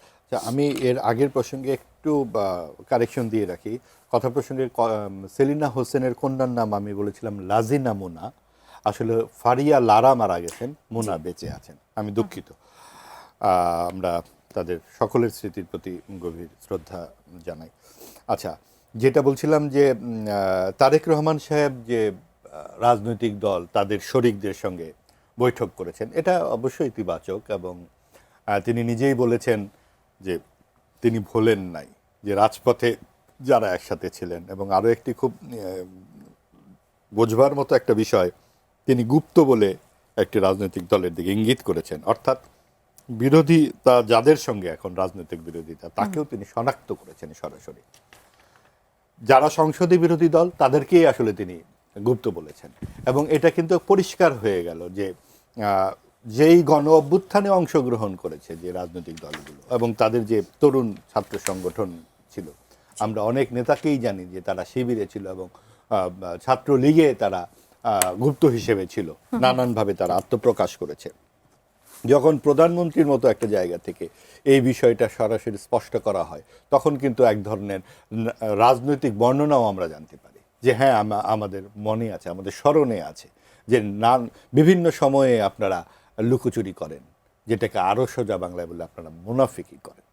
আমি এর আগের প্রসঙ্গে একটু কারেকশন দিয়ে রাখি। কথা প্রসঙ্গে সেলিনা হোসেনের কন্যার নাম আমি বলেছিলাম লাজিনা মুনা, আসলে ফারিয়া লারা মারা গেছেন, মুনা বেঁচে আছেন। আমি দুঃখিত। আমরা তাদের সকলের স্মৃতির প্রতি গভীর শ্রদ্ধা জানাই। আচ্ছা, যেটা বলছিলাম যে তারেক রহমান সাহেব যে রাজনৈতিক দল তাদের শরিকদের সঙ্গে বৈঠক করেছেন, এটা অবশ্যই ইতিবাচক, এবং তিনি নিজেই বলেছেন যে তিনি ভোলেন নাই যে রাজপথে যারা একসাথে ছিলেন। এবং আরও একটি খুব বোঝবার মতো একটা বিষয়, তিনি গুপ্ত বলে একটি রাজনৈতিক দলের দিকে ইঙ্গিত করেছেন, অর্থাৎ বিরোধিতা যাদের সঙ্গে এখন রাজনৈতিক বিরোধিতা তাকেও তিনি শনাক্ত করেছেন সরাসরি। যারা সংসদীয় বিরোধী দল তাদেরকেই আসলে তিনি গুপ্ত বলেছেন। এবং এটা কিন্তু পরিষ্কার হয়ে গেল যে যেই গণ অভ্যুত্থানে অংশগ্রহণ করেছে যে রাজনৈতিক দলগুলো এবং তাদের যে তরুণ ছাত্র সংগঠন ছিল, আমরা অনেক নেতাকেই জানি যে তারা শিবিরে ছিল এবং ছাত্রলীগে তারা গুপ্ত হিসেবে ছিল, নানানভাবে তারা আত্মপ্রকাশ করেছে। যখন প্রধানমন্ত্রীর মতো একটা জায়গা থেকে এই বিষয়টা সরাসরি স্পষ্ট করা হয়, তখন কিন্তু এক ধরনের রাজনৈতিক বর্ণনাও আমরা জানতে পারি যে হ্যাঁ, আমাদের মনে আছে, আমাদের স্মরণে আছে যে বিভিন্ন সময়ে আপনারা লুকোচুরি করেন, যেটাকে আরও সোজা বাংলায় বলে আপনারা মুনাফিকি করেন।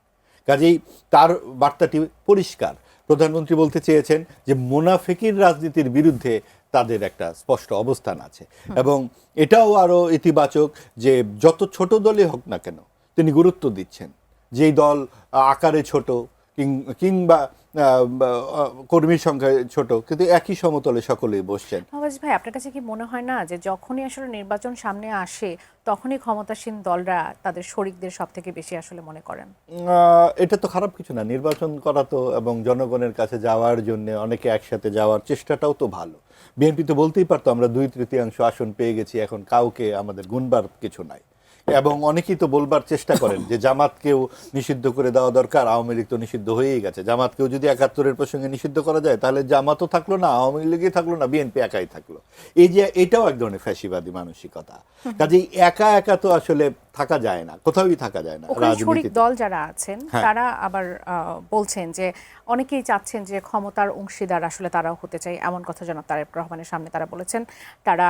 কাজেই তার বার্তাটি পরিষ্কার। প্রধানমন্ত্রী বলতে চেয়েছেন যে মুনাফিকির রাজনীতির বিরুদ্ধে তাদের একটা স্পষ্ট অবস্থান আছে। এবং এটাও আরও ইতিবাচক যে যত ছোট দলই হোক না কেন তিনি গুরুত্ব দিচ্ছেন। যেই দল আকারে ছোট কিংবা কর্মীর সংখ্যায় ছোট, কিন্তু একই সমতলে সকলেই বসছেন। ভাই, আপনার কাছে কি মনে হয় না যে যখনই আসলে নির্বাচন সামনে আসে তখনই ক্ষমতাসীন দলরা তাদের শরিকদের সব থেকে বেশি আসলে মনে করেন? এটা তো খারাপ কিছু না, নির্বাচন করা তো এবং জনগণের কাছে যাওয়ার জন্য অনেকে একসাথে যাওয়ার চেষ্টাটাও তো ভালো। বিএনপি তো বলতেই পারতো আমরা 2/3 আসন পেয়ে গেছি, এখন কাউকে আমাদের গুনবার কিছু নাই। এবং অনেকেই তো বলবার চেষ্টা করেন যে জামাতকেও নিষিদ্ধ করে দেওয়া দরকার, আওয়ামী লীগ তো নিষিদ্ধ হয়েই গেছে, জামাতকেও যদি 71-এর প্রসঙ্গে নিষিদ্ধ করা যায় তাহলে জামাতও থাকলো না, আওয়ামী লীগই থাকলো না, বিএনপি একাই থাকলো। এই যে এটাও এক ধরনের ফ্যাসিবাদী মানসিকতা। কাজেই একা একা তো আসলে থাকা যায় না, কোথাওই থাকা যায় না। শরিক দল যারা আছেন তারা আবার বলছেন যে অনেকেই চাচ্ছেন যে ক্ষমতার অংশীদার আসলে তারাও হতে চায়, এমন কথা জনাব তারেক রহমানের সামনে তারা বলেছেন। তারা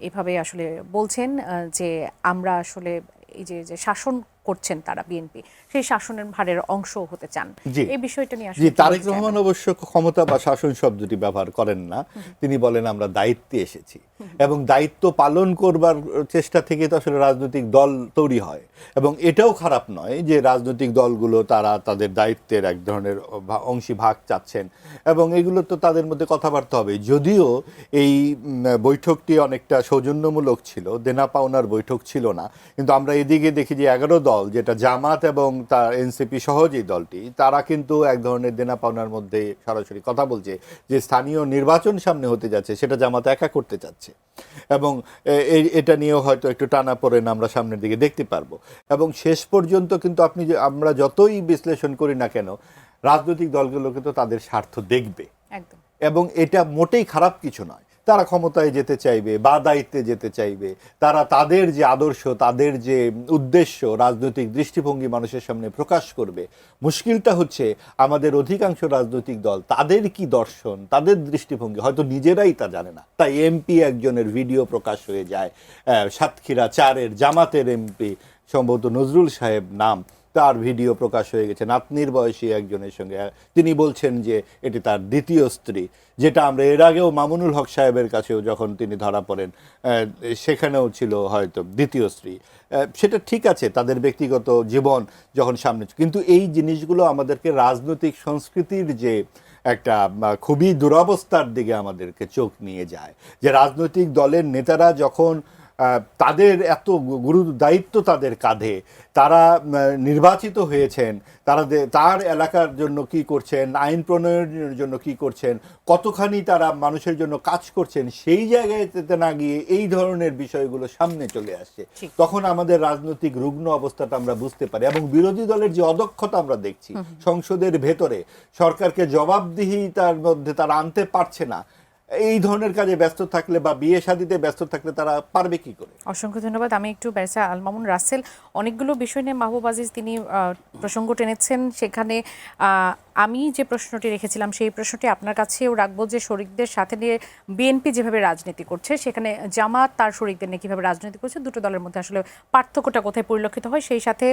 এভাবে আসলে বলছেন যে আমরা আসলে এই যে শাসন করছেন তারা বিএনপি, সেই শাসনের ভারের অংশ হতে চান, জি। এই বিষয়টা নিয়ে জি, আসলে কি তারেক বলতে চান? রহমান অবশ্য ক্ষমতা বা শাসন শব্দটি ব্যবহার করেন না। তিনি বলেন আমরা দায়িত্বে এসেছি, এবং দায়িত্ব পালন করবার চেষ্টা থেকে তো আসলে রাজনৈতিক দল তৈরি হয়। এবং এটাও খারাপ নয় যে রাজনৈতিক দলগুলো তারা তাদের দায়িত্বের এক ধরনের অংশীভাগ চাচ্ছেন, এবং এগুলো তো তাদের মধ্যে কথাবার্তা হবে। যদিও এই বৈঠকটি অনেকটা সৌজন্যমূলক ছিল, দেনা পাওনার বৈঠক ছিল না, কিন্তু আমরা এদিকে দেখি যে 11 দল, যেটা জামাত এবং তার এনসিপি সহ যে দলটি, তারা কিন্তু এক ধরনের দেনা পাওনার মধ্যে সরাসরি কথা বলছে যে স্থানীয় নির্বাচন সামনে হতে যাচ্ছে, সেটা জামাত একা করতে চাচ্ছে, এবং এটা নিয়েও হয়তো একটু টানাপোড়েন আমরা সামনের দিকে দেখতে পারবো। এবং শেষ পর্যন্ত কিন্তু আমরা যতই বিশ্লেষণ করি না কেন, রাজনৈতিক দলগুলোকে তো তাদের স্বার্থ দেখবে, একদম। এবং এটা মোটেই খারাপ কিছু নয়। তারা ক্ষমতায় যেতে চাইবে বা দায়িত্বে যেতে চাইবে, তারা তাদের যে আদর্শ, তাদের যে উদ্দেশ্য, রাজনৈতিক দৃষ্টিভঙ্গি মানুষের সামনে প্রকাশ করবে। মুশকিলটা হচ্ছে আমাদের অধিকাংশ রাজনৈতিক দল, তাদের কি দর্শন, তাদের দৃষ্টিভঙ্গি হয়তো নিজেরাই তা জানে না। তাই এমপি একজনের ভিডিও প্রকাশ হয়ে যায়, সাতক্ষীরা 4-এর জামাতের এমপি সম্ভবত নজরুল সাহেব নাম, তার ভিডিও প্রকাশ হয়ে গেছে নাতনির বয়সী একজনের সঙ্গে। তিনি বলছেন যে এটি তার দ্বিতীয় স্ত্রী, যেটা আমরা এর আগেও মামুনুল হক সাহেবের কাছেও যখন তিনি ধরা পড়েন সেখানেও ছিল হয়তো দ্বিতীয় স্ত্রী। সেটা ঠিক আছে, তাদের ব্যক্তিগত জীবন যখন সামনে, কিন্তু এই জিনিসগুলো আমাদেরকে রাজনৈতিক সংস্কৃতির যে একটা খুবই দুরবস্থার দিকে আমাদেরকে চোখ নিয়ে যায়, যে রাজনৈতিক দলের নেতারা যখন তাদের এত দায়িত্ব তাদের কাঁধে, তারা নির্বাচিত হয়েছেন, তার এলাকার জন্য কি করছেন, আইন প্রণয়নের জন্য কি করছেন, কতখানি তারা মানুষের জন্য কাজ করছেন, সেই জায়গায় না গিয়ে এই ধরনের বিষয়গুলো সামনে চলে আসছে, তখন আমাদের রাজনৈতিক রুগ্ন অবস্থাটা আমরা বুঝতে পারি। এবং বিরোধী দলের যে অদক্ষতা আমরা দেখছি সংসদের ভেতরে, সরকারকে জবাবদিহিতার মধ্যে তারা আনতে পারছে না, এই ধরনের কাজে ব্যস্ত থাকলে বা বিয়ে শাদীতে ব্যস্ত থাকলে তারা পারবে কি করে? অসংখ্য ধন্যবাদ। আমি একটু ব্যারিস্টার আল মামুন রাসেল, অনেকগুলো বিষয় নিয়ে মাহবুব আজিজ তিনি প্রসঙ্গ টেনেছেন, সেখানে আমি যে প্রশ্নটি রেখেছিলাম সেই প্রশ্নটি আপনার কাছেও রাখবো, যে শরিকদের সাথে নিয়ে বিএনপি যেভাবে রাজনীতি করছে, সেখানে জামাত তার শরিকদের নিয়ে কীভাবে রাজনীতি করছে, দুটো দলের মধ্যে আসলে পার্থক্যটা কোথায় পরিলক্ষিত হয়। সেই সাথে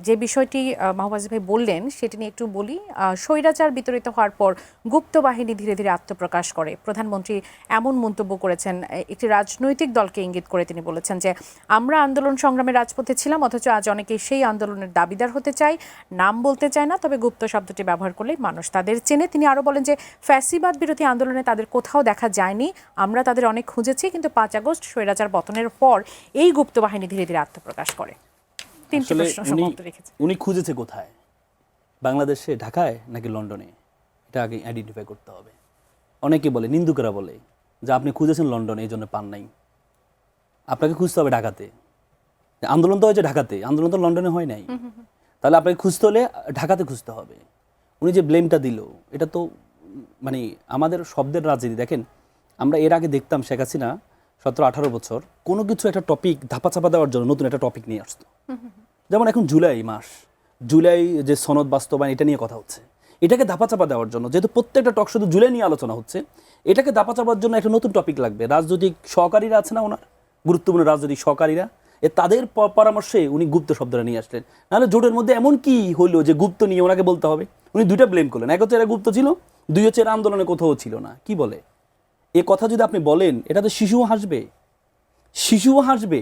যে বিষয়টি মাহবুব আজিজ ভাই বললেন সেটি নিয়ে একটু বলি। স্বৈরাচার বিতরিত হওয়ার পর গুপ্ত বাহিনী ধীরে ধীরে আত্মপ্রকাশ করে। প্রধানমন্ত্রী এমন মন্তব্য করেছেন, একটি রাজনৈতিক দলকে ইঙ্গিত করে তিনি বলেছেন যে আমরা আন্দোলন সংগ্রামে রাজপথে ছিলাম, অথচ আজ অনেকেই সেই আন্দোলনের দাবিদার হতে চায়, নাম বলতে চায় না, তবে গুপ্ত শব্দটি ব্যবহার করলে মানুষ তাদের চেনে। তিনি আরও বলেন যে ফ্যাসিবাদ বিরোধী আন্দোলনে তাদের কোথাও দেখা যায়নি, আমরা তাদের অনেক খুঁজেছি, কিন্তু 5 আগস্ট স্বৈরাচার পতনের পর এই গুপ্ত বাহিনী ধীরে ধীরে আত্মপ্রকাশ করে। তিনটি প্রশ্ন সমাপ্ত রেখেছে। উনি খুঁজেছে কোথায়? বাংলাদেশে, ঢাকায় নাকি লন্ডনে? এটা আগে আইডেন্টিফাই করতে হবে। অনেকে বলে, নিন্দুকেরা বলে যে আপনি খুঁজেছেন লন্ডনে, এই জন্য পান নাই। আপনাকে খুঁজতে হবে ঢাকাতে। আন্দোলন তো হয়েছে ঢাকাতে, আন্দোলন তো লন্ডনে হয় নাই। তাহলে আপনাকে খুঁজতে হলে ঢাকাতে খুঁজতে হবে। উনি যে ব্লেমটা দিল, এটা তো মানে আমাদের শব্দের রাজনীতি। দেখেন, আমরা এর আগে দেখতাম শেখ হাসিনা 17-18 বছর কোনো কিছু একটা টপিক ধাপাচাপা দেওয়ার জন্য নতুন একটা টপিক নিয়ে আসতো। যেমন এখন জুলাই মাস, জুলাই যে সনদ বাস্তবায়ন, এটা নিয়ে কথা হচ্ছে। এটাকে ধাপাচাপা দেওয়ার জন্য, যেহেতু প্রত্যেকটা টক শুধু জুলাই নিয়ে আলোচনা হচ্ছে, এটাকে ধাপাচাপার জন্য একটা নতুন টপিক লাগবে। রাজনৈতিক সহকারীরা আছে না ওনার, গুরুত্বপূর্ণ রাজনৈতিক সহকারীরা, তাদের পরামর্শে উনি গুপ্ত শব্দটা নিয়ে আসলেন। নাহলে জোটের মধ্যে এমন কি হইলো যে গুপ্ত নিয়ে ওনাকে বলতে হবে? উনি দুইটা ব্লেম করলেন, এক হচ্ছে এরা গুপ্ত ছিল, দুই হচ্ছে এরা আন্দোলনে কোথাও ছিল না। কি বলে এ কথা যদি আপনি বলেন, এটা তো শিশুও হাসবে, শিশুও হাসবে।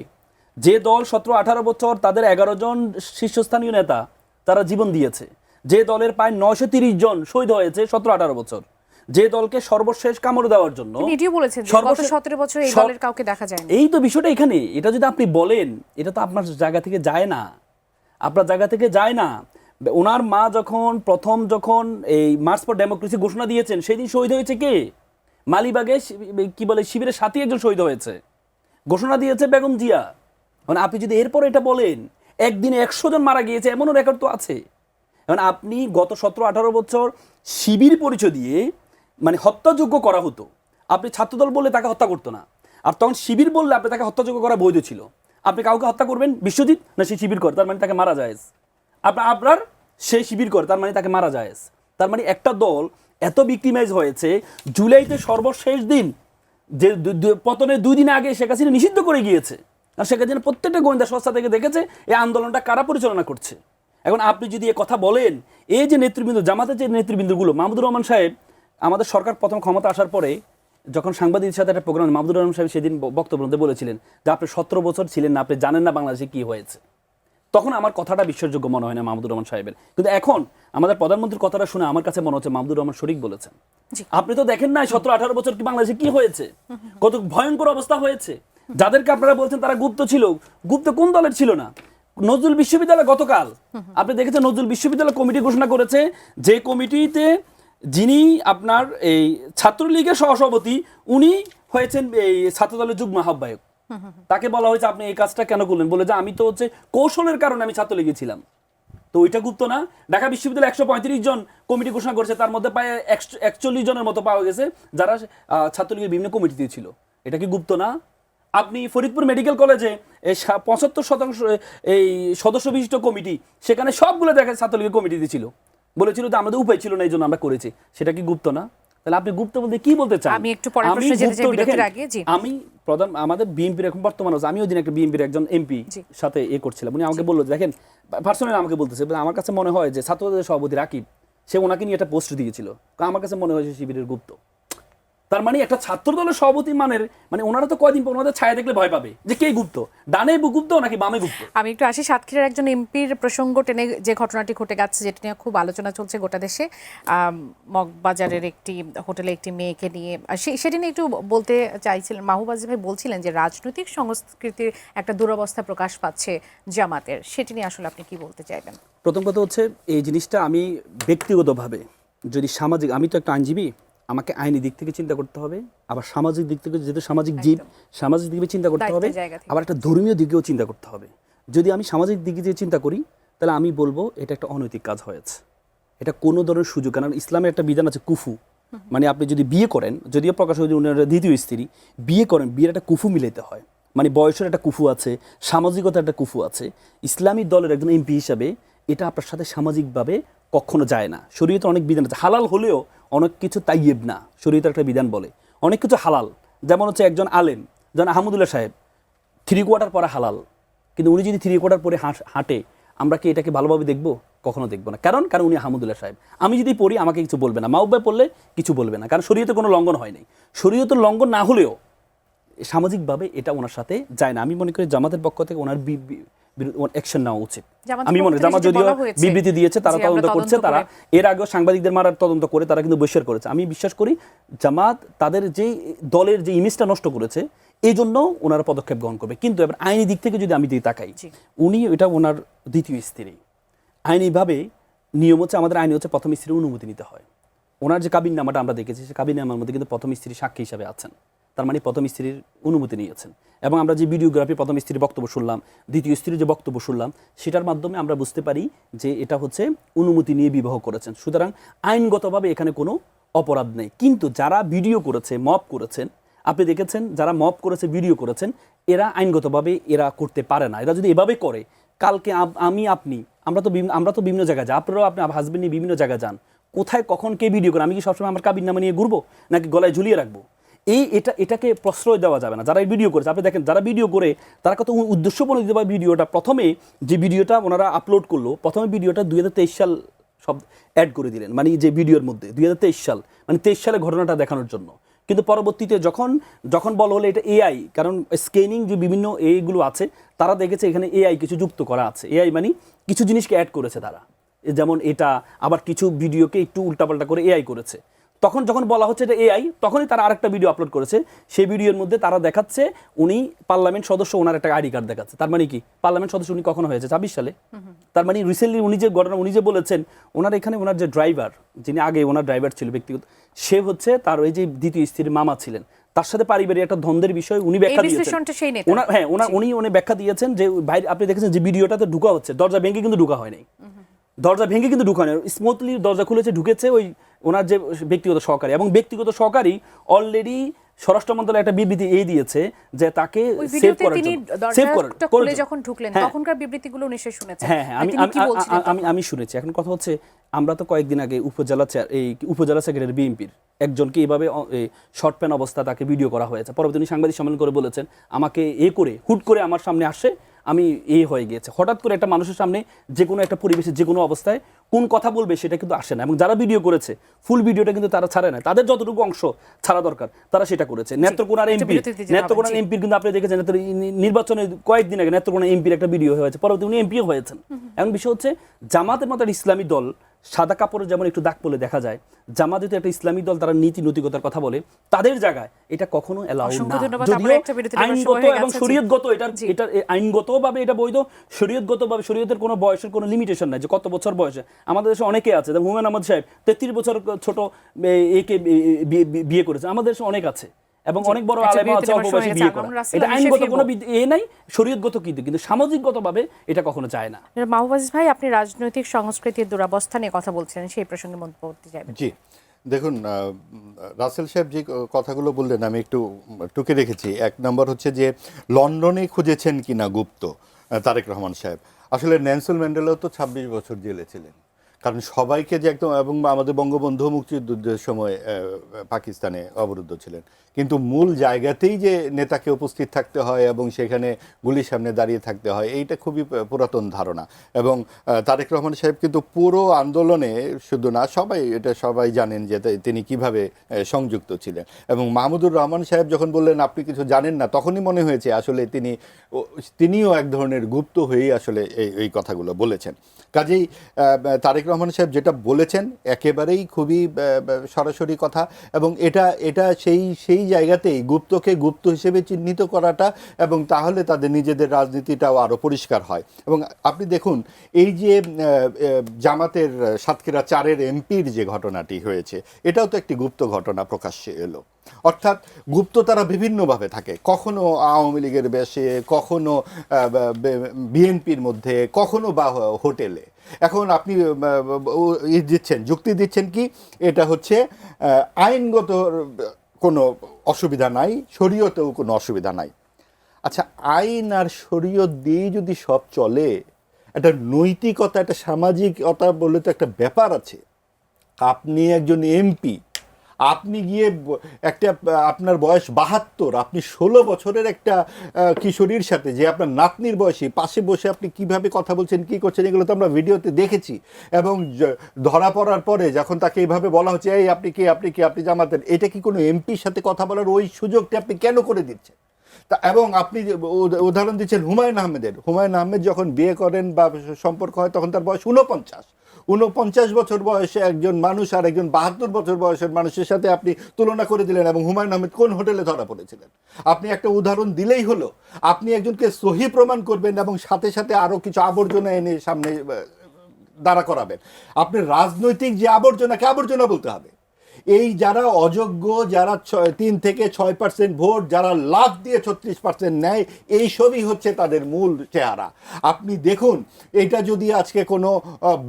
যে দল 17-18 বছর তাদের 11 জন শীর্ষস্থানীয় নেতা তারা জীবন দিয়েছে, যে দলের প্রায় 930 জন শহীদ হয়েছে 17-18 বছর, যে দলকে সর্বশেষ কামড় দেওয়ার জন্য ভিডিও বলেছেন যে গত 17 বছর এই দলের কাউকে দেখা যায়নি। এই তো বিষয়টা এখানে। এটা যদি আপনি বলেন, এটা তো আপনার জায়গা থেকে যায় না, আপনার জায়গা থেকে যায় না। ওনার মা যখন এই মার্চ ফর ডেমোক্রেসি ঘোষণা দিয়েছেন, সেই দিন শহীদ হয়েছে কে? মালিবাগে কি বলে শিবিরের সাথে একজন শহীদ হয়েছে, ঘোষণা দিয়েছে বেগম জিয়া। মানে আপনি যদি এরপর এটা বলেন একদিনে 100 জন মারা গিয়েছে, এমনও রেকর্ড তো আছে। মানে আপনি গত 17-18 বছর শিবির পরিচয় দিয়ে মানে হত্যাযোগ্য করা হতো, আপনি ছাত্রদল বললে তাকে হত্যা করতো না, আর তখন শিবির বললে আপনি তাকে হত্যাযোগ্য করা বৈধ ছিল। আপনি কাউকে হত্যা করবেন, বিশ্বজিৎ না সে শিবির করে, তার মানে তাকে মারা যায়। আপনার সে শিবির করে, তার মানে তাকে মারা যায়। তার মানে একটা দল এত ভিক্টিমাইজ হয়েছে, জুলাইতে সর্বশেষ দিন যে পতনের 2 দিন আগে শেখ হাসিনা নিষিদ্ধ করে গিয়েছে। আর শেখ হাসিনা প্রত্যেকটা গোয়েন্দা সংস্থা থেকে দেখেছে এই আন্দোলনটা কারা পরিচালনা করছে। এখন আপনি যদি এ কথা বলেন, এই যে নেতৃবৃন্দ, জামাতের যে নেতৃবৃন্দগুলো, মাহমুদুর রহমান সাহেব আমাদের সরকার প্রথম ক্ষমতা আসার পরে যখন সাংবাদিকদের সাথে একটা প্রোগ্রাম, মাহমুদুর রহমান সাহেব সেদিন বক্তব্য বলেছিলেন যে আপনি 17 বছর ছিলেন না, আপনি জানেন না বাংলাদেশে কি হয়েছে। তখন আমার কথাটা বিশ্বাসযোগ্য মনে হয় না মাহমুদুর রহমান সাহেবের, কিন্তু এখন আমাদের প্রধানমন্ত্রীর কথাটা শুনে আমার কাছে মনে হচ্ছে মাহমুদুর রহমান শরীক বলেছেন। আপনি তো দেখেন না 17-18 বছর কি বাংলাদেশে কি হয়েছে, কত ভয়ঙ্কর অবস্থা হয়েছে। যাদেরকে আপনারা বলছেন তারা গুপ্ত ছিল, গুপ্ত কোন দলের ছিল না? নজরুল বিশ্ববিদ্যালয় গতকাল আপনি দেখেছেন নজরুল বিশ্ববিদ্যালয় কমিটি ঘোষণা করেছে, যে কমিটিতে যিনি আপনার এই ছাত্রলীগের সহসভাপতি উনি হয়েছেন এই ছাত্রদলের যুগ্ম আহ্বায়ক। তাকে বলা হয়েছে আপনি এই কাজটা কেন করলেন, বলে যে আমি তো হচ্ছে কৌশলের কারণে আমি ছাত্রলীগে ছিলাম। তো ওইটা গুপ্ত না? ঢাকা বিশ্ববিদ্যালয় 135 জন কমিটি ঘোষণা করেছে, তার মধ্যে প্রায় 41 জনের মতো পাওয়া গেছে যারা ছাত্রলীগের বিভিন্ন কমিটিতে ছিল। এটা কি গুপ্ত না? আপনি ফরিদপুর মেডিকেল কলেজে 75% এই সদস্য বিশিষ্ট কমিটি, সেখানে সবগুলো দেখা ছাত্রলীগের কমিটিতে ছিল, বলেছিল যে আমাদের উপায় ছিল না এই জন্য আমরা করেছি। সেটা কি গুপ্ত না? তাহলে আপনি গুপ্ত বলতে কি বলতে চান? আমি একটু পরের প্রশ্নে যেতে চাই বিরতির আগে। জি, আমি প্রধান আমাদের বিএনপির এখন বর্তমান আছে, আমি ওই দিন একটা বিএনপির একজন এমপি সাথে করছিলাম, উনি আমাকে বললো দেখেন পার্সোনালি আমাকে বলতেছে, আমার কাছে মনে হয় যে ছাত্রদের সভাপতি রাকিব সে ওনাকে নিয়ে একটা পোস্ট দিয়েছিল, আমার কাছে মনে হয় যে শিবিরের গুপ্ত। তার মানে একটা ছাত্র দলের সভাপতি মানে ওনারা তো কয়দিন পর ওনাদের ছায়া দেখলে ভয় পাবে যে কে গুপ্ত, ডানে গুপ্ত নাকি বামে গুপ্ত। আমি একটু আসি সাতক্ষীরার একজন এমপির প্রসঙ্গ টেনে, যে ঘটনাটি ঘটে গেছে যেটা নিয়ে খুব আলোচনা চলছে গোটা দেশে, মগবাজারের একটি হোটেলে একটি মেয়েকে নিয়ে, সেটি নিয়ে একটু বলতে চাইছিলেন। মাহবুব আজিজ ভাই বলছিলেন যে রাজনৈতিক সংস্কৃতির একটা দুরবস্থা প্রকাশ পাচ্ছে জামাতের, সেটি নিয়ে আসলে আপনি কি বলতে চাইবেন? প্রথম কথা হচ্ছে এই জিনিসটা আমি ব্যক্তিগতভাবে যদি সামাজিক, আমি তো একটা আইনজীবী, আমাকে আইনি দিক থেকে চিন্তা করতে হবে, আবার সামাজিক দিক থেকে, যেহেতু সামাজিক জীব, সামাজিক দিকে চিন্তা করতে হবে, আবার একটা ধর্মীয় দিকেও চিন্তা করতে হবে। যদি আমি সামাজিক দিকে দিয়ে চিন্তা করি তাহলে আমি বলবো এটা একটা অনৈতিক কাজ হয়েছে, এটা কোনো ধরনের সুযোগ, কারণ ইসলামের একটা বিধান আছে কুফু, মানে আপনি যদি বিয়ে করেন, যদিও প্রকাশ হয়েছে উনার দ্বিতীয় স্ত্রী, বিয়ে করেন, বিয়ের একটা কুফু মিলাইতে হয়, মানে বয়সের একটা কুফু আছে, সামাজিকতার একটা কুফু আছে। ইসলামী দলের একজন এমপি হিসাবে এটা আপনার সাথে সামাজিকভাবে কখনো যায় না। শরীয়তে অনেক বিধান আছে, হালাল হলেও অনেক কিছু তাইয়েব না, শরীয়তের একটা বিধান বলে অনেক কিছু হালাল। যেমন হচ্ছে একজন আলেম, যেমন আহমদুল্লাহ সাহেব 3/4 পরা হালাল, কিন্তু উনি যদি 3/4 পরে হাঁটে, আমরা কি এটাকে ভালোভাবে দেখবো? কখনো দেখবো না। কারণ উনি আহমদুল্লাহ সাহেব। আমি যদি পড়ি আমাকে কিছু বলবে না, মাহবুব ভাই পড়লে কিছু বলবে না, কারণ শরীয়তে কোনো লঙ্ঘন হয় নাই। শরীয়তের লঙ্ঘন না হলেও সামাজিকভাবে এটা ওনার সাথে যায় না। আমি মনে করি জামাতের পক্ষ থেকে ওনার অ্যাকশন নেওয়া উচিত। আমি মনে করি জামাত যদিও বিবৃতি দিয়েছে, তারা তদন্ত করছে, তারা এর আগেও সাংবাদিকদের মারার তদন্ত করে তারা কিন্তু বহিষ্কার করেছে। আমি বিশ্বাস করি জামাত তাদের যে দলের যে ইমেজটা নষ্ট করেছে এই জন্য ওনারা পদক্ষেপ গ্রহণ করবে। কিন্তু এবার আইনি দিক থেকে যদি আমি তাকাই, উনি এটা ওনার দ্বিতীয় স্ত্রী, আইনিভাবে নিয়ম হচ্ছে, আমাদের আইনি হচ্ছে প্রথম স্ত্রীর অনুমতি নিতে হয়। ওনার যে কাবিননামাটা আমরা দেখেছি, সে কাবিননামার মধ্যে কিন্তু প্রথম স্ত্রী সাক্ষী হিসাবে আছেন, তার মানে প্রথম স্ত্রীর অনুমতি নিয়েছেন। এবং আমরা যে ভিডিওগ্রাফি প্রথম স্ত্রীর বক্তব্য শুনলাম, দ্বিতীয় স্ত্রীর যে বক্তব্য শুনলাম, সেটার মাধ্যমে আমরা বুঝতে পারি যে এটা হচ্ছে অনুমতি নিয়ে বিবাহ করেছেন। সুতরাং আইনগতভাবে এখানে কোনো অপরাধ নেই। কিন্তু যারা ভিডিও করেছে, মব করেছেন, আপনি দেখেছেন যারা মব করেছে, ভিডিও করেছেন, এরা আইনগতভাবে এরা করতে পারে না। এরা যদি এভাবে করে, কালকে আমি আপনি আমরা তো বিভিন্ন জায়গায় যাই, আপনারাও আপনি হাজবেন্ড নিয়ে বিভিন্ন জায়গায় যান, কোথায় কখন কে ভিডিও করে, আমি কি সবসময় আমার কাবিননামা নিয়ে ঘুরবো নাকি গলায় ঝুলিয়ে রাখবো? এটাকে প্রশ্রয় দেওয়া যাবে না। যারা এই ভিডিও করেছে, আপনি দেখেন যারা ভিডিও করে তারা কত উদ্দেশ্যপ্রণোদিতভাবে ভিডিওটা, প্রথমে যে ভিডিওটা ওনারা আপলোড করলো, প্রথমে ভিডিওটা 2023 সাল সব অ্যাড করে দিলেন, মানে যে ভিডিওর মধ্যে 2023 সাল, মানে 23 সালের ঘটনাটা দেখানোর জন্য। কিন্তু পরবর্তীতে যখন বলা হলো এটা এআই, কারণ স্ক্যানিং যে বিভিন্ন এইগুলো আছে, তারা দেখেছে এখানে এআই কিছু যুক্ত করা আছে। এআই মানে কিছু জিনিসকে অ্যাড করেছে তারা, যেমন এটা, আবার কিছু ভিডিওকে একটু উল্টাপাল্টা করে এআই করেছে। যখন বলা হচ্ছে এটা এআই, তখনই তারা আরেকটা ভিডিও আপলোড করেছে। সেই ভিডিওর মধ্যে তারা দেখাচ্ছে উনি পার্লামেন্ট সদস্য, ওনার একটা আইডি কার্ড দেখাচ্ছে। তার মানে কি পার্লামেন্ট সদস্য উনি কখনো হয়েছে 26 সালে? তার মানে রিসেন্টলি উনি যে ঘটনা, উনি যে বলেছেন ওনার এখানে ওনার যে ড্রাইভার, যিনি আগে ওনার ড্রাইভার ছিল ব্যক্তিগত, সে হচ্ছে তার ওই যে দ্বিতীয় স্ত্রীর মামা ছিলেন, তার সাথে পারিবারিক একটা দ্বন্দ্বের বিষয় উনি ব্যাখ্যা দিয়েছেন। উনি ব্যাখ্যা দিয়েছেন যে ভাই, আপনি দেখেছেন যে ভিডিওটাতে ঢুকা হচ্ছে, দরজা ভেঙে কিন্তু ঢুকা হয় নাই, দরজা ভেঙে কিন্তু ঢুকা হয়, স্মুথলি দরজা খুলেছে, ঢুকেছে ওই ওনার যে ব্যক্তিগত সহকারী, এবং ব্যক্তিগত সহকারী অলরেডি স্বরাষ্ট্র মন্ত্রণালয় একটা বিবৃতি দিয়েছে যে তাকে ওই সেভ ভিডিওতে করার তিনি জন্য দরজাটা খুলে যখন ঢুকলেন হ্যাঁ। তখনকার বিবৃতিগুলো নিশ্চয়ই শুনেছেন। হ্যাঁ হ্যাঁ তিনি কি বলছিলেন তখন? আমি শুনেছি। এখন কথা হচ্ছে, আমরা তো কয়েকদিন আগে উপজেলা সেক্রেটারি বিএনপির একজনকে এইভাবে শর্ট প্যান অবস্থা তাকে ভিডিও করা হয়েছে, পরবর্তী সাংবাদিক সম্মেলন করে বলেছেন আমাকে হুট করে আমার সামনে আসে, আমি হয়ে গিয়েছে। হঠাৎ করে একটা মানুষের সামনে যে কোনো একটা পরিবেশে যে কোনো অবস্থায় কোন কথা বলবে সেটা কিন্তু আসে না, এবং যারা ভিডিও করেছে ফুল ভিডিওটা কিন্তু তারা ছাড়ে না, তাদের যতটুকু অংশ ছাড়া দরকার তারা সেটা করেছে। নেত্রকোনার এমপির কিন্তু আপনি দেখেছেন নির্বাচনের কয়েকদিন আগে নেত্রকোনা এমপির একটা ভিডিও হয়েছে, পরবর্তী উনি এমপিও হয়েছেন। এখন বিষয় হচ্ছে জামাতের মতো একটা ইসলামী দল, সাদা কাপড়ে যেমন একটু দাগ পড়লে দেখা যায়, জামাত যেহেতু একটা ইসলামী দল, তারা নীতি নৈতিকতার কথা বলে, তাদের জায়গায় এটা কখনো এলাউড না। যদিও আইনগত এবং শরীয়তগত এটা আইনগতভাবে এটা বৈধ, শরীয়তগতভাবে শরীয়তের কোনো বয়সের কোনো লিমিটেশন নাই যে কত বছর বয়সে। আমাদের দেশে অনেকে আছে, যেমন হুমায়ুন আহমদ সাহেব 33 বছর ছোট একে বিয়ে করেছে, আমাদের দেশে অনেক আছে, এবং অনেক বড় আলেমা আছে অল্প বয়সে বিয়ে করা। এটা আইনগত কোনো নাই, শরীয়তগত কিন্তু সামাজিকগতভাবে এটা কখনো যায় না। মাহবুব আজিজ ভাই, আপনি রাজনৈতিক সংস্কৃতির দুরবস্থা নিয়ে কথা বলছিলেন, সেই প্রসঙ্গে মন্তব্য করতে চাইবেন? জি, দেখুন রাসেল সাহেব যে কথাগুলো বললেন আমি একটু টুকে রেখেছি। এক নম্বর হচ্ছে যে লন্ডনে খুঁজেছেন কিনা গুপ্ত তারেক রহমান সাহেব। আসলে নেলসন ম্যান্ডেলাও তো 26 বছর জেলে ছিলেন, কারণ সবাইকে যে একদম, এবং আমাদের বঙ্গবন্ধু মুক্তিযুদ্ধের সময় পাকিস্তানে অবরুদ্ধ ছিলেন, কিন্তু মূল জায়গাতেই যে নেতাকে উপস্থিত থাকতে হয় এবং সেখানে গুলির সামনে দাঁড়িয়ে থাকতে হয়, এইটা খুবই পুরাতন ধারণা। এবং তারেক রহমান সাহেব কিন্তু পুরো আন্দোলনে শুধু না, সবাই জানেন যে তিনি কিভাবে সংযুক্ত ছিলেন। এবং মাহমুদুর রহমান সাহেব যখন বললেন আপনি কিছু জানেন না, তখনই মনে হয়েছে আসলে তিনিও এক ধরনের গুপ্ত হয়েই আসলে এই কথাগুলো বলেছেন। কাজেই তারেক রহমান সাহেব যেটা বলেছেন একেবারেই খুবই সরাসরি কথা, এবং এটা সেই জায়গাতেই গুপ্তকে গুপ্ত হিসেবে চিহ্নিত করাটা, এবং তাহলে তাদের নিজেদের রাজনীতিটাও আরও পরিষ্কার হয়। এবং আপনি দেখুন, এই যে জামাতের সাতক্ষীরা 4-এর এমপির যে ঘটনাটি হয়েছে, এটাও তো একটি গুপ্ত ঘটনা প্রকাশ্যে এলো। অর্থাৎ গুপ্ত তারা বিভিন্নভাবে থাকে, কখনো আওয়ামী লীগের বেশে, কখনো বিএনপির মধ্যে, কখনো বা হোটেলে। এখন আপনি যুক্তি দিচ্ছেন কি এটা হচ্ছে আইনগত কোনো অসুবিধা নাই, শরীয়তেও কোনো অসুবিধা নাই। আচ্ছা, আইন আর শরীয়ত দিয়েই যদি সব চলে, একটা নৈতিকতা, একটা সামাজিকতা বলে তো একটা ব্যাপার আছে। আপনি একজন এমপি, আপনি গিয়ে আপনার বয়স 72, আপনি 16 বছরের একটা কিশোরীর সাথে, যে আপনার নাতনির বয়সী, পাশে বসে আপনি কিভাবে কথা বলছেন, কি করছেন, এগুলো তো আমরা ভিডিওতে দেখেছি। এবং ধরা পড়ার পরে যখন তাকে এইভাবে বলা হচ্ছে এই আপনি কি আপনি জামাতের, এটা কি কোনো এমপির সাথে কথা বলার ওই সুযোগটি আপনি কেন করে দিচ্ছেন? এবং আপনি উদাহরণ দিচ্ছেন হুমায়ুন আহমেদ যখন বিয়ে করেন বা সম্পর্ক হয়, তখন তার বয়স 49 বছর বয়সে একজন মানুষ আর একজন 72 বছর বয়সের মানুষের সাথে আপনি তুলনা করে দিলেন। এবং হুমায়ুন আহমেদ কোন হোটেলে ধরা পড়েছিলেন? আপনি একটা উদাহরণ দিলেই হলো। আপনি একজনকে সহি প্রমাণ করবেন এবং সাথে সাথে আরও কিছু আবর্জনা এনে সামনে দাঁড়া করাবেন। আপনি রাজনৈতিক যে আবর্জনাকে আবর্জনা বলতে হবে। এই যারা অযোগ্য, যারা 3 থেকে 6% ভোট, যারা লাভ দিয়ে 36% নেয়, এই সবই হচ্ছে তাদের মূল চেহারা। আপনি দেখুন, এটা যদি আজকে কোনো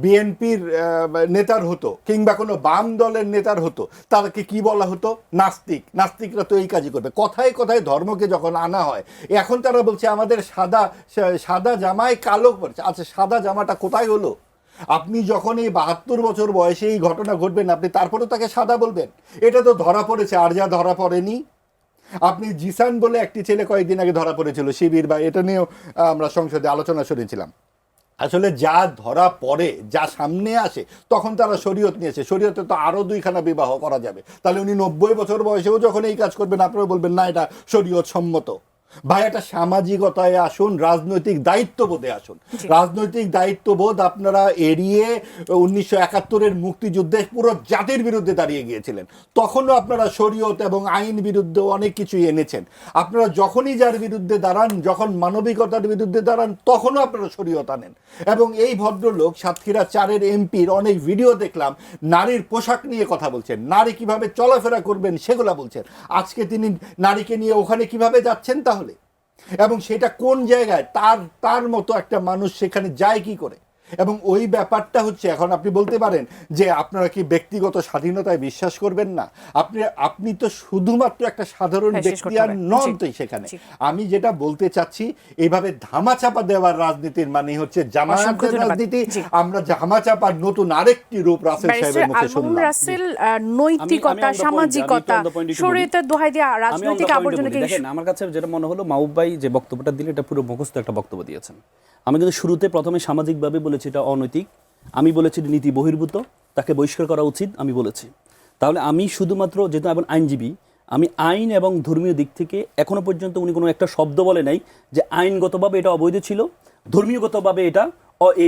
বিএনপির নেতার হতো কিংবা কোনো বাম দলের নেতার হতো, তাদেরকে কি বলা হতো? নাস্তিকরা তো এই কাজই করবে। কথায় কথায় ধর্মকে যখন আনা হয়, এখন তারা বলছে আমাদের সাদা জামায় কালো পড়ছে। আচ্ছা, সাদা জামাটা কোথায় হলো? আপনি যখন এই 72 বছর বয়সে এই ঘটনা ঘটবেন, আপনি তারপরেও তাকে সাদা বলবেন? এটা তো ধরা পড়েছে, আর যা ধরা পড়েনি। আপনি জিসান বলে একটি ছেলে কয়েকদিন আগে ধরা পড়েছিল শিবির, বা এটা নিয়েও আমরা সংসদে আলোচনা শুনেছিলাম। আসলে যা ধরা পড়ে, যা সামনে আসে, তখন তারা শরীয়ত নিয়েছে। শরীয়তে তো আরও 2খানা বিবাহ করা যাবে। তাহলে উনি 90 বছর বয়সেও যখন এই কাজ করবেন, আপনারা বলবেন না এটা শরীয়ত সম্মত। ভাই, একটা সামাজিকতায় আসুন, রাজনৈতিক দায়িত্ববোধে আসুন। রাজনৈতিক দায়িত্ববোধ আপনারা এড়িয়ে 1971-এর মুক্তিযুদ্ধে পুরো জাতির বিরুদ্ধে দাঁড়িয়ে গিয়েছিলেন। তখনও আপনারা শরীয়ত এবং আইন বিরুদ্ধে অনেক কিছুই এনেছেন। আপনারা যখনই যার বিরুদ্ধে দাঁড়ান, যখন মানবিকতার বিরুদ্ধে দাঁড়ান, তখনও আপনারা শরীয়ত আনেন। এবং এই ভদ্রলোক সাতক্ষীরা 4-এর এমপির অনেক ভিডিও দেখলাম, নারীর পোশাক নিয়ে কথা বলছেন, নারী কিভাবে চলাফেরা করবেন সেগুলা বলছেন। আজকে তিনি নারীকে নিয়ে ওখানে কিভাবে যাচ্ছেন তাহলে? এবং সেটা কোন জায়গায়? তার মতো একটা মানুষ সেখানে যায় কি করে? এবং ওই ব্যাপারটা হচ্ছে, এখন আপনি বলতে পারেন যে আপনারা কি ব্যক্তিগত স্বাধীনতায় বিশ্বাস করবেন না, আপনি তো শুধুমাত্র একটা সাধারণ হ্যাঁ, শেষ ব্যক্তি করতে আর হবে। নন জি, তো সেখানে। জি। আমি যেটা বলতে চাচ্ছি, এইভাবে ধামাচাপা দেওয়ার রাজনীতির মানে হচ্ছে অসংখ্য জামায়াতের ধন্যবাদ। রাজনীতি। জি। আমরা ধামাচাপার নতুন আরেকটি রূপ রাসেল ব্যারিস্টার সাহেবের মুখে আল শুনলাম। মামুন রাসেল, নৈতিকতা, আমি on the point, সামাজিকতা, আমি on the point একটু বলি। শরীয়তের দোহাই দিয়ে আমি on the রাজনৈতিক point এ আবর্জনকে বলি। দেখেন, আমার কাছে যেটা মনে হলো মাহবুব ভাই যে বক্তব্যটা দিলে এটা পুরো মুখস্থ একটা বক্তব্য দিয়েছেন। আমি কিন্তু শুরুতে প্রথমে সামাজিকভাবে বলেছি এটা অনৈতিক, আমি বলেছি নীতি বহির্ভূত, তাকে বহিষ্কার করা উচিত আমি বলেছি। তাহলে আমি শুধুমাত্র, যেহেতু এখন আইনজীবী, আমি আইন এবং ধর্মীয় দিক থেকে এখনো পর্যন্ত উনি কোনো একটা শব্দ বলে নাই যে আইনগতভাবে এটা অবৈধ ছিল, ধর্মীয়গতভাবে এটা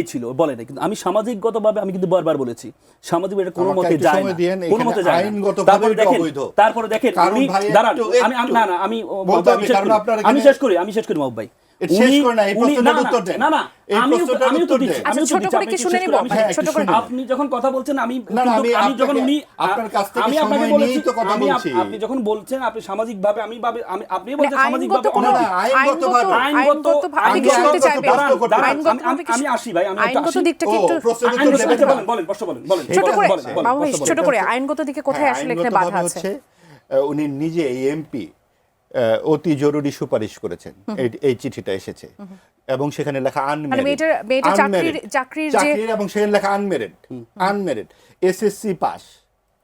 ছিল বলে নাই। কিন্তু আমি সামাজিকগতভাবে আমি কিন্তু বারবার বলেছি সামাজিক এটা কোনো আমাকে মতে একটু যায় সময় না, দিয়েন, কোনো এখানে মতে যায় না। আইনগতভাবে তারপরে এটা দেখেন, অবৈধ। তারপরে দেখেন কারণ উনি ভাই দাঁড়ান, একটু- আমি একটু না আমি বলতে হবে, কারণ আপনার আমি এখানে- শেষ করি মাহবুব ভাই। শেষ করে না, এই প্রশ্নটার উত্তর দেন। না এই আমি প্রশ্নটার আমি উত্তর তো দিচ্ছি, দেন। আচ্ছা, আমি তো ছোট দিচ্ছি, করে আপনি কি একটু শুনে শেষ নিব? করুন, হ্যাঁ, ছোট একটু করে শুনুন। আপনি যখন কথা বলছেন আমি না, না, কিন্তু আমি যখন আপনাকে- উনি আপনার কাছ থেকে আমি আপনাকে সময় বলেছি, নিয়েই তো কথা বলছি। আপনি যখন বলছেন আপনি সামাজিকভাবে আপনি মানে বলছেন সামাজিকভাবে আইনগত কোনো না, আইনগতভাবে। আপনি কি আইনগত শুনতে চাইবেন? প্রশ্ন করতে পারেন। আইনগতভাবে কি আমি আসি ভাই, আমি একটু আইনগত আসি। দিকটা কি ও, একটু প্রশ্ন উত্তর আইনগত দেবেন দিকটা না? বলেন, প্রশ্ন বলেন, ছোট করে বলেন, মামুন ভাই, প্রশ্ন ছোট বলেন। করে আইনগত দিকে কোথায় হ্যাঁ, আসলে এখানে আইনগতভাবে বাধা আছে? হচ্ছে, উনি নিজে এমপি অতি জরুরি সুপারিশ করেছেন, এই চিঠিটা এসেছে এবং সেখানে লেখা মানে মেয়েটার চাকরির যে চাকরির, এবং সেখানে লেখা আনমেরিড এসএসসি পাস,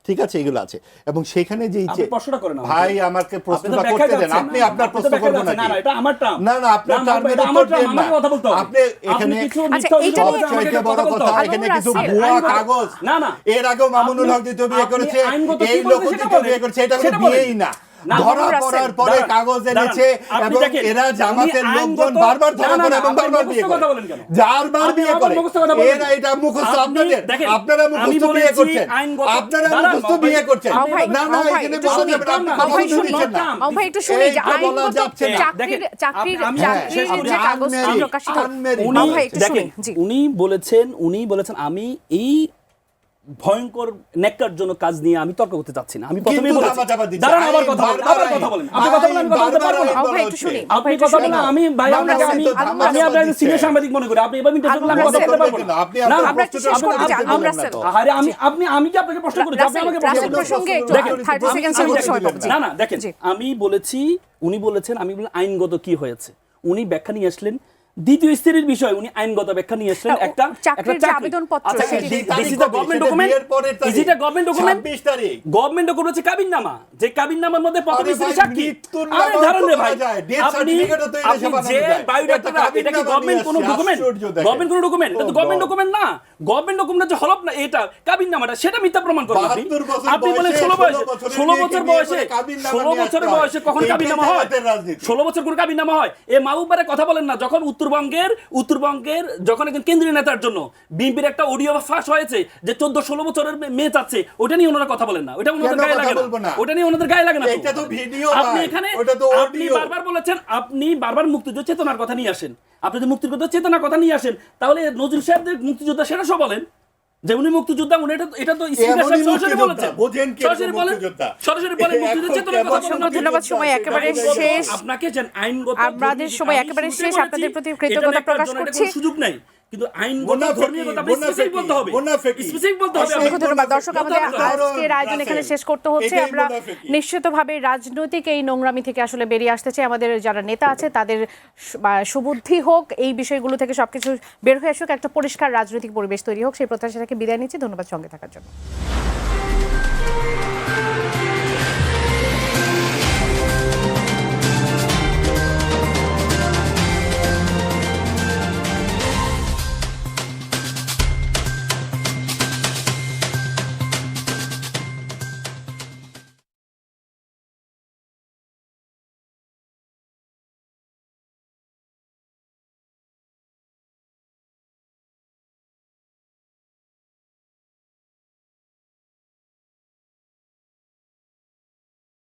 ঠিক আছে, এগুলো আছে। এবং সেখানে যে আপনি প্রশ্নটা করেন আমাকে। ভাই আমাকে আপনি তো প্রশ্নটা ব্যাখ্যা করতে দেন, যাচ্ছেন আপনি না, আপনার আপনি তো প্রশ্ন ব্যাখ্যা করবেন যাচ্ছেন। নাকি? না, এটা আমার টার্ম। না, আপনার না, টার্মের এটা উত্তর আমার টার্ম, দেন না। আমাকে কথা বলতে হবে। আপনি এখানে কিছু আচ্ছা, মিথ্যা এইটা অভিযোগ নিয়ে- আমাকে সবচাইতে বড় বলতে কথা, হবে। এখানে আলমুর কিছু রাসেল, ভুয়া আইনগত- কাগজ, না। এর আগেও মামুনুল হক দ্বিতীয় বিয়ে আপনি করেছে, আইনগত এই কি লোক বলছেন সেটা দ্বিতীয় বিয়ে বলেন। করেছে, এটা কোনো সেটা বলেন। বিয়েই না। না, ধরা মামুনুল পড়ার রাসেল, পরে দাঁড়ান, কাগজ দাঁড়ান। এনেছে আপনি এবং দেখেন, এরা জামাতের উনি লোকজন আইনগত- বারবার ধরা না, পড়ে না, এবং আপনি বারবার বিয়ে মুখস্থ কথা করে, বলেন কেন? যারবার আপনি বিয়ে আবার করে, মুখস্থ কথা বলেন এরা কেন? এটা মুখস্থ আপনি আপনাদের, দেখেন, আপনারা আমি মুখস্থ বিয়ে বলেছি করছেন, আইনগত- আপনারা দাঁড়ান, মুখস্থ মামুন বিয়ে ভাই, করছেন। মামুন ভাই, না, না, মামুন ভাই, এখানে একটু বলা শুনি। যাবে না, আপনি মামুন কথা ভাই, বলতে শুনি। দিচ্ছেন না। মামুন ভাই, একটু শুনি যে এইটা বলা আইনগত যাচ্ছে না। দেখেন, চাকরির আমি চাকরির শেষ করি। যে কাগজ আনমেরিড, প্রকাশিত, আনমেরিড। উনি মামুন ভাই, একটু শুনি। দেখেন, জি। উনি বলেছেন আমি এই ভয়ঙ্কর নেককার জন্য কাজ নিয়ে আমি তর্ক করতে চাচ্ছি না। আমি প্রথমেই কিন্তু বলেছি, ধামাচাপা দিচ্ছে। দাঁড়ান, আবার আইন কথা বলেন, বারবার আবার কথা আইন। বলেন, আপনি কথা বলেন, আমি কথা বলতে বারবার পারবো না। আইন মামুন ভাই, বলা একটু হচ্ছে। শুনি। আপনি একটু কথা শুনি। বলেন, আমি ভাই মামুন আপনাকে রাসেল, আমি আলমুর আমি রাসেল। আপনাকে সিনিয়র সাংবাদিক মনে করি, আপনি এভাবে ইন্টারভিউ করলে আমি আলমুর কথা বলতে রাসেল। পারবো না। আপনি না, আপনার আমরা একটু শেষ করতে চাই, আলমুর রাসেল। আরে আমি কি আপনাকে প্রশ্ন করেছি, আপনি আমাকে প্রশ্ন রাসেল করেছেন। প্রসঙ্গে একটু দেখেন, 30 সেকেন্ড সময় পাবো। জি। না, দেখেন, জি। আমি বলেছি, উনি বলেছেন, আমি বললাম আইনগত কি হয়েছে, উনি ব্যাখ্যা নিয়ে আসলেন দ্বিতীয় স্ত্রীর বিষয়, উনি আইনগত ব্যাখ্যা নিয়ে আসলেন একটা চাকরির যে আবেদনপত্র, আচ্ছা, সেটি this is the government document? Is it a government document? 26 তারিখ। গভর্নমেন্ট ডকুমেন্ট হচ্ছে কাবিননামা, যে কাবিননামার মধ্যে প্রথম আরে স্ত্রী ভাই, সাক্ষী। মৃত্যুর আরে নামাও ধরেন তো রে করা ভাই, যায়, death আপনি certificate-ও তো এই দেশে বানানো যে যায়। বায়োডাটা, এটা এটা কি কাবিননামা গভর্নমেন্ট কোন নিয়ে ডকুমেন্ট? আশ্চর্য দেখেন। গভর্নমেন্ট কোন ডকুমেন্ট? এটা তো Oh গভর্নমেন্ট God. ডকুমেন্ট না। গভর্নমেন্ট ডকুমেন্ট হচ্ছে হলফ না, এটা কাবিননামাটা, সেটা মিথ্যা প্রমাণ করেন আপনি। 72 বছর আপনি বলেন বয়সে, 16 বয়সে, 16 16 বছর বিয়ে বয়সে, করে কাবিননামা 16 নিয়ে বছরের আসতে হয়। বয়সে কখন এইটাই কাবিননামা হয়? জামাতের রাজনীতি। 16 বছর কোন কাবিননামা হয়? এ মাহবুবারে কথা বলেন না, যখন উত্তরবঙ্গের যখন একজন কেন্দ্রীয় নেতার জন্য বিএনপির একটা অডিও ফাঁস হয়েছে যে 14-16 বছরের মেয়ে চাচ্ছে, ওটা নিয়ে ওনারা কথা বলেন না, ওটা ওনাদের কেন গায়ে কথা লাগে বলবো না, না? ওটা নিয়ে ওনাদের গায়ে লাগে না। এটা তো ভিডিও আপনি ভাই, এখানে ওটা তো আপনি অডিও। বারবার বলেছেন, আপনি বারবার মুক্তিযুদ্ধ চেতনার কথা নিয়ে আসেন, আপনি যদি মুক্তিযুদ্ধ চেতনার কথা নিয়ে আসেন, তাহলে নজরুল সাহেবদের মুক্তিযোদ্ধা সেটা সব বলেন যে উনি মুক্তিযোদ্ধা, উনি এটা তো স্পিকার সাহেব এমনই সরাসরি মুক্তিযোদ্ধা, বলেছেন, বোঝেন কে সরাসরি বলেন, মুক্তিযোদ্ধা? সরাসরি বলেন মুক্তিযুদ্ধ চেতনার কথা বলেন। অসংখ্য ধন্যবাদ, সময় একেবারে শেষ। আপনাকে যে আইনগত আমাদের সময় আমি একেবারে শুরুতেই শেষ, বলেছি, আপনাদের প্রতি এটা কৃতজ্ঞতা নেককার প্রকাশ জন্য এটা করছি। কোনো সুযোগ নাই, কিন্তু আইনগত মুনাফেকি, ধর্মীয় কথা স্পেসিফিক বলতে হবে, মুনাফেকি। স্পেসিফিক বলতে হবে। অসংখ্য ধন্যবাদ। দর্শক, আমাদের উদাহরণ, আজকের আয়োজন এখানে রাসেল। শেষ করতে হচ্ছে। এটাই আমরা মুনাফেকি। নিশ্চিতভাবে রাজনৈতিক এই নোংরামি থেকে আসলে বেরিয়ে আসতে চাই। আমাদের যারা নেতা আছে তাদের সুবুদ্ধি হোক, এই বিষয়গুলো থেকে সবকিছু বের হয়ে আসুক, একটা পরিষ্কার রাজনৈতিক পরিবেশ তৈরি হোক, সেই প্রত্যাশা থেকে বিদায় নিচ্ছি। ধন্যবাদ সঙ্গে থাকার জন্য।